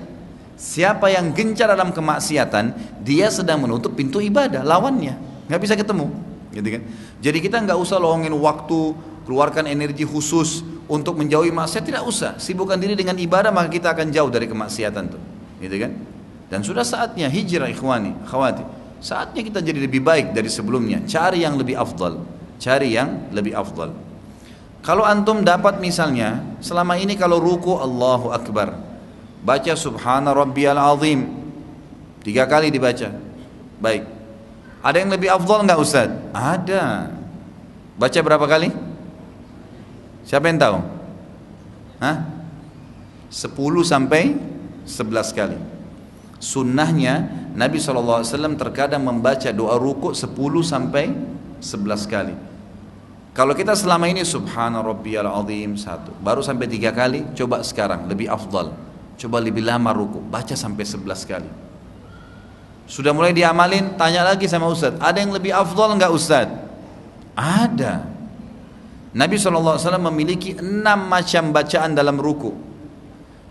Siapa yang gencar dalam kemaksiatan, dia sedang menutup pintu ibadah, lawannya nggak bisa ketemu, gitu kan? Jadi kita nggak usah luangin waktu, keluarkan energi khusus untuk menjauhi maksiat, tidak usah. Sibukkan diri dengan ibadah, maka kita akan jauh dari kemaksiatan tuh, gitu kan? Dan sudah saatnya hijrah, ikhwani, akhwati. Saatnya kita jadi lebih baik dari sebelumnya. Cari yang lebih afdal. Cari yang lebih afdal. Kalau antum dapat misalnya, selama ini kalau ruku Allahu Akbar, baca Subhana Rabbiyal Azim 3 kali dibaca. Baik. Ada yang lebih afdal enggak Ustaz? Ada. Baca berapa kali? Siapa yang tahu? Hah? 10 sampai 11 kali. Sunnahnya Nabi SAW terkadang membaca doa ruku 10 sampai 11 kali. Kalau kita selama ini Subhana Rabbiyal Azim 1, baru sampai 3 kali, coba sekarang lebih afdal. Coba lebih lama ruku, baca sampai 11 kali. Sudah mulai diamalin, tanya lagi sama Ustaz, ada yang lebih afdal enggak Ustaz? Ada. Nabi SAW memiliki 6 macam bacaan dalam ruku.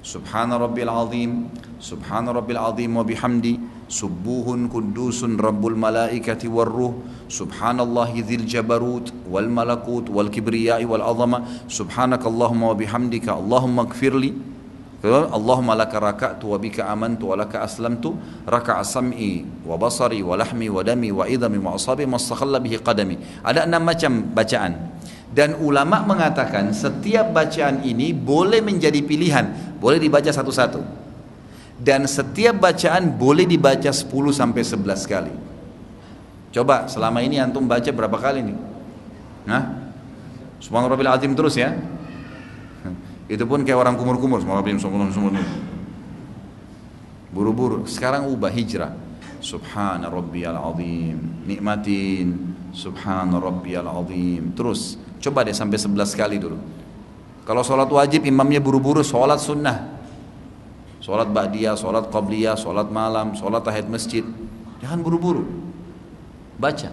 Subhana Rabbil Azim, Subhana Rabbil Azim wa bihamdi, Subuhun Kudusun Rabbul Malaikati war Ruh, Subhanallahi dzil jabarut wal malakut wal kibriyai wal azama, Subhanakallahumma wa bihamdika Allahumma ighfirli, Allahumma laka raka'tu wa bika amantu wa laka aslamtu, raka'a sam'i wa basari wa lahmi wa dami wa idami wa asabi mastakhalla bihi qadami. Ada 6 macam bacaan. Dan ulama mengatakan setiap bacaan ini boleh menjadi pilihan, boleh dibaca satu-satu. Dan setiap bacaan boleh dibaca 10 sampai 11 kali. Coba selama ini antum baca berapa kali nih? Hah? Subhanallah azim terus ya. Itu pun kayak orang kumur-kumur, subhanallah. Buru-buru. Sekarang ubah hijrah. Subhana rabbiyal azim. Nikmatin Subhana rabbiyal azim. Terus coba deh sampai 11 kali dulu. Kalau sholat wajib imamnya buru-buru, sholat sunnah, sholat ba'diyah, sholat qabliyah, sholat malam, sholat tahiyat masjid, jangan buru-buru, baca.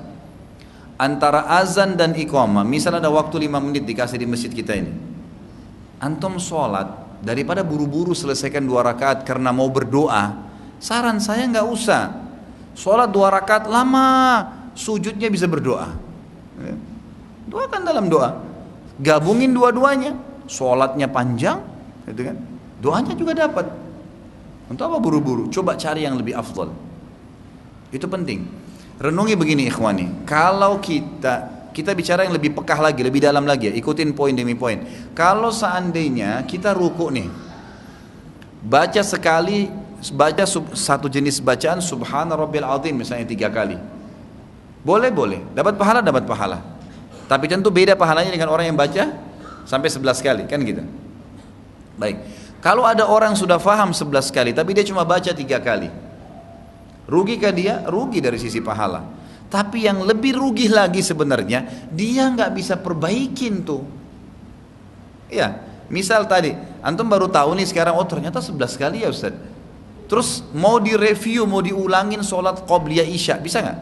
Antara azan dan iqamah, misal ada waktu 5 menit dikasih di masjid kita ini, antum sholat, daripada buru-buru selesaikan 2 rakaat karena mau berdoa, saran saya nggak usah. Sholat 2 rakaat lama, sujudnya bisa berdoa. Doakan dalam doa, gabungin dua-duanya, sholatnya panjang, gitu kan? Doanya juga dapat. Untuk apa buru-buru? Coba cari yang lebih afdal. Itu penting. Renungi begini ikhwani, kalau kita bicara yang lebih pekah lagi, lebih dalam lagi ya, ikutin poin demi poin. Kalau seandainya kita ruku nih, baca satu jenis bacaan subhana rabbil azim misalnya 3 kali, boleh, dapat pahala, tapi tentu beda pahalanya dengan orang yang baca sampai 11 kali, kan gitu. Baik, kalau ada orang sudah faham 11 kali tapi dia cuma baca 3 kali, rugikah dia? Rugi dari sisi pahala. Tapi yang lebih rugi lagi sebenarnya, dia nggak bisa perbaikin tuh. Ya, misal tadi antum baru tahu nih sekarang, oh ternyata 11 kali ya Ustaz. Terus mau direview, mau diulangin sholat qobliyah isya, bisa nggak?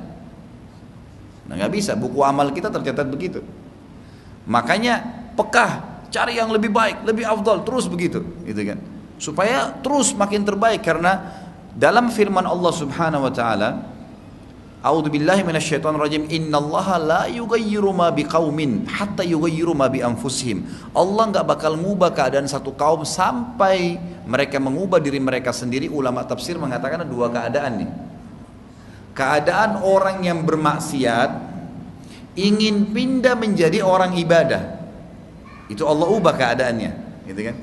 Nah nggak bisa, buku amal kita tercatat begitu. Makanya pekah, cari yang lebih baik, lebih afdal, terus begitu, gitu kan? Supaya terus makin terbaik, karena dalam firman Allah Subhanahu wa taala, A'udzubillahi minasyaitonirrajim, innallaha la yughayyiru ma biqaumin hatta yughayyiru ma bi anfusihim. Allah enggak bakal mengubah keadaan satu kaum sampai mereka mengubah diri mereka sendiri. Ulama tafsir mengatakan ada 2 keadaan nih. Keadaan orang yang bermaksiat ingin pindah menjadi orang ibadah, itu Allah ubah keadaannya, gitu kan?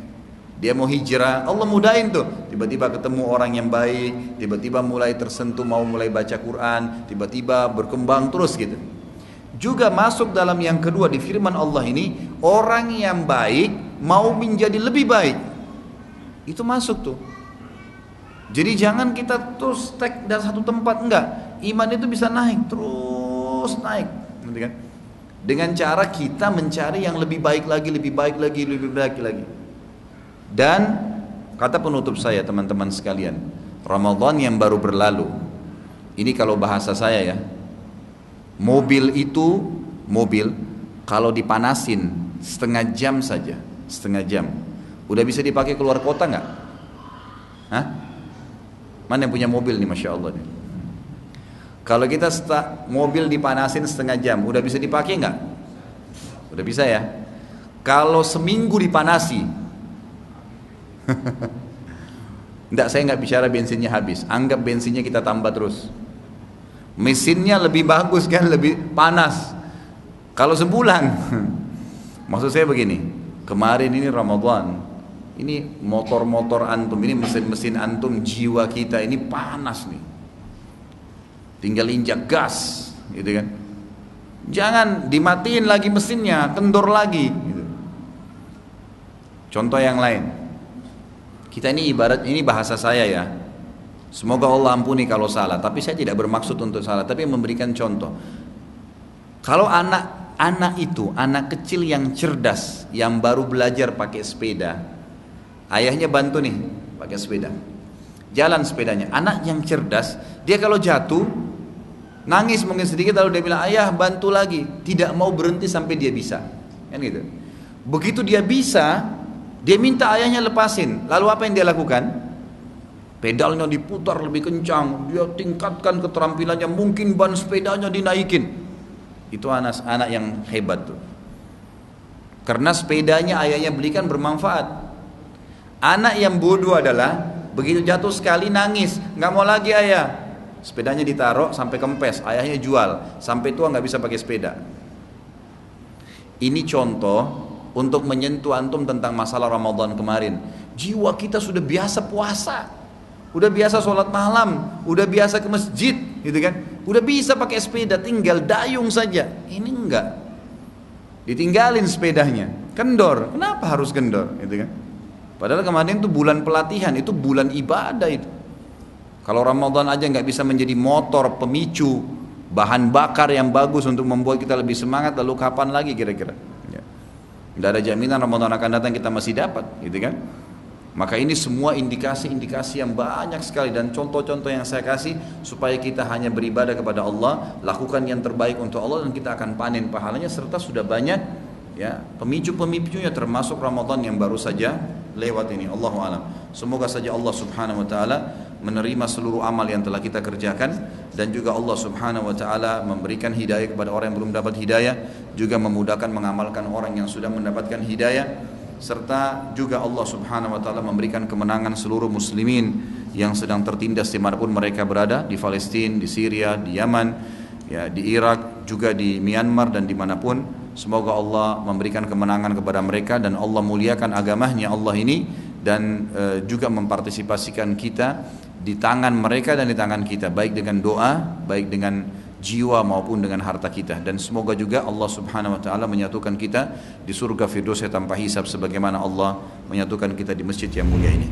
Dia mau hijrah, Allah mudahin tuh. Tiba-tiba ketemu orang yang baik, tiba-tiba mulai tersentuh, mau mulai baca Quran, tiba-tiba berkembang terus gitu. Juga masuk dalam yang kedua di firman Allah ini, orang yang baik mau menjadi lebih baik. Itu masuk tuh. Jadi jangan kita terus stuck dalam satu tempat, enggak. Iman itu bisa naik, terus naik, gitu kan? Dengan cara kita mencari yang lebih baik lagi, lebih baik lagi, lebih baik lagi. Dan kata penutup saya teman-teman sekalian, Ramadan yang baru berlalu, ini kalau bahasa saya ya, mobil kalau dipanasin setengah jam saja, setengah jam, udah bisa dipakai keluar kota nggak? Hah? Mana yang punya mobil nih, Masya Allah nih. Kalau kita mobil dipanasin setengah jam, udah bisa dipakai nggak? Udah bisa ya. Kalau seminggu dipanasi, enggak, saya nggak bicara bensinnya habis, anggap bensinnya kita tambah terus, mesinnya lebih bagus kan, lebih panas. Kalau sebulan, maksud saya begini, kemarin ini Ramadan, ini motor-motor antum, ini mesin-mesin antum, jiwa kita ini panas nih, tinggal injak gas, gitu kan? Jangan dimatiin lagi mesinnya, kendor lagi, gitu. Contoh yang lain, kita ini ibarat, ini bahasa saya ya, semoga Allah ampuni kalau salah, tapi saya tidak bermaksud untuk salah, tapi memberikan contoh. Kalau anak itu, anak kecil yang cerdas, yang baru belajar pakai sepeda, ayahnya bantu nih pakai sepeda, jalan sepedanya. Anak yang cerdas, dia kalau jatuh nangis mungkin sedikit, lalu dia bilang ayah bantu lagi, tidak mau berhenti sampai dia bisa, kan gitu. Begitu dia bisa, dia minta ayahnya lepasin, lalu apa yang dia lakukan? Pedalnya diputar lebih kencang, dia tingkatkan keterampilannya, mungkin ban sepedanya dinaikin. Itu anak-anak yang hebat tuh, karena sepedanya ayahnya belikan bermanfaat. Anak yang bodoh adalah begitu jatuh sekali nangis, nggak mau lagi ayah, sepedanya ditaruh sampai kempes, ayahnya jual, sampai tua nggak bisa pakai sepeda. Ini contoh untuk menyentuh antum tentang masalah Ramadan kemarin. Jiwa kita sudah biasa puasa, udah biasa sholat malam, udah biasa ke masjid, gitu kan? Udah bisa pakai sepeda, tinggal dayung saja. Ini enggak, ditinggalin sepedanya, kendor. Kenapa harus kendor, gitu kan? Padahal kemarin itu bulan pelatihan, itu bulan ibadah itu. Kalau Ramadan aja nggak bisa menjadi motor pemicu, bahan bakar yang bagus untuk membuat kita lebih semangat, lalu kapan lagi kira-kira? Tidak ada jaminan Ramadan akan datang kita masih dapat, gitu kan? Maka ini semua indikasi-indikasi yang banyak sekali, dan contoh-contoh yang saya kasih supaya kita hanya beribadah kepada Allah, lakukan yang terbaik untuk Allah, dan kita akan panen pahalanya, serta sudah banyak ya pemicu-pemicunya, termasuk Ramadan yang baru saja lewat ini. Allahu a'lam. Semoga saja Allah Subhanahu wa taala menerima seluruh amal yang telah kita kerjakan, dan juga Allah Subhanahu wa taala memberikan hidayah kepada orang yang belum dapat hidayah, juga memudahkan mengamalkan orang yang sudah mendapatkan hidayah, serta juga Allah Subhanahu wa taala memberikan kemenangan seluruh muslimin yang sedang tertindas dimanapun mereka berada, di Palestina, di Syria, di Yaman, ya, di Irak, juga di Myanmar dan dimanapun. Semoga Allah memberikan kemenangan kepada mereka, dan Allah muliakan agamanya Allah ini, dan juga mempartisipasikan kita di tangan mereka dan di tangan kita, baik dengan doa, baik dengan jiwa maupun dengan harta kita. Dan semoga juga Allah Subhanahu wa taala menyatukan kita di surga Firdaus tanpa hisab, sebagaimana Allah menyatukan kita di masjid yang mulia ini.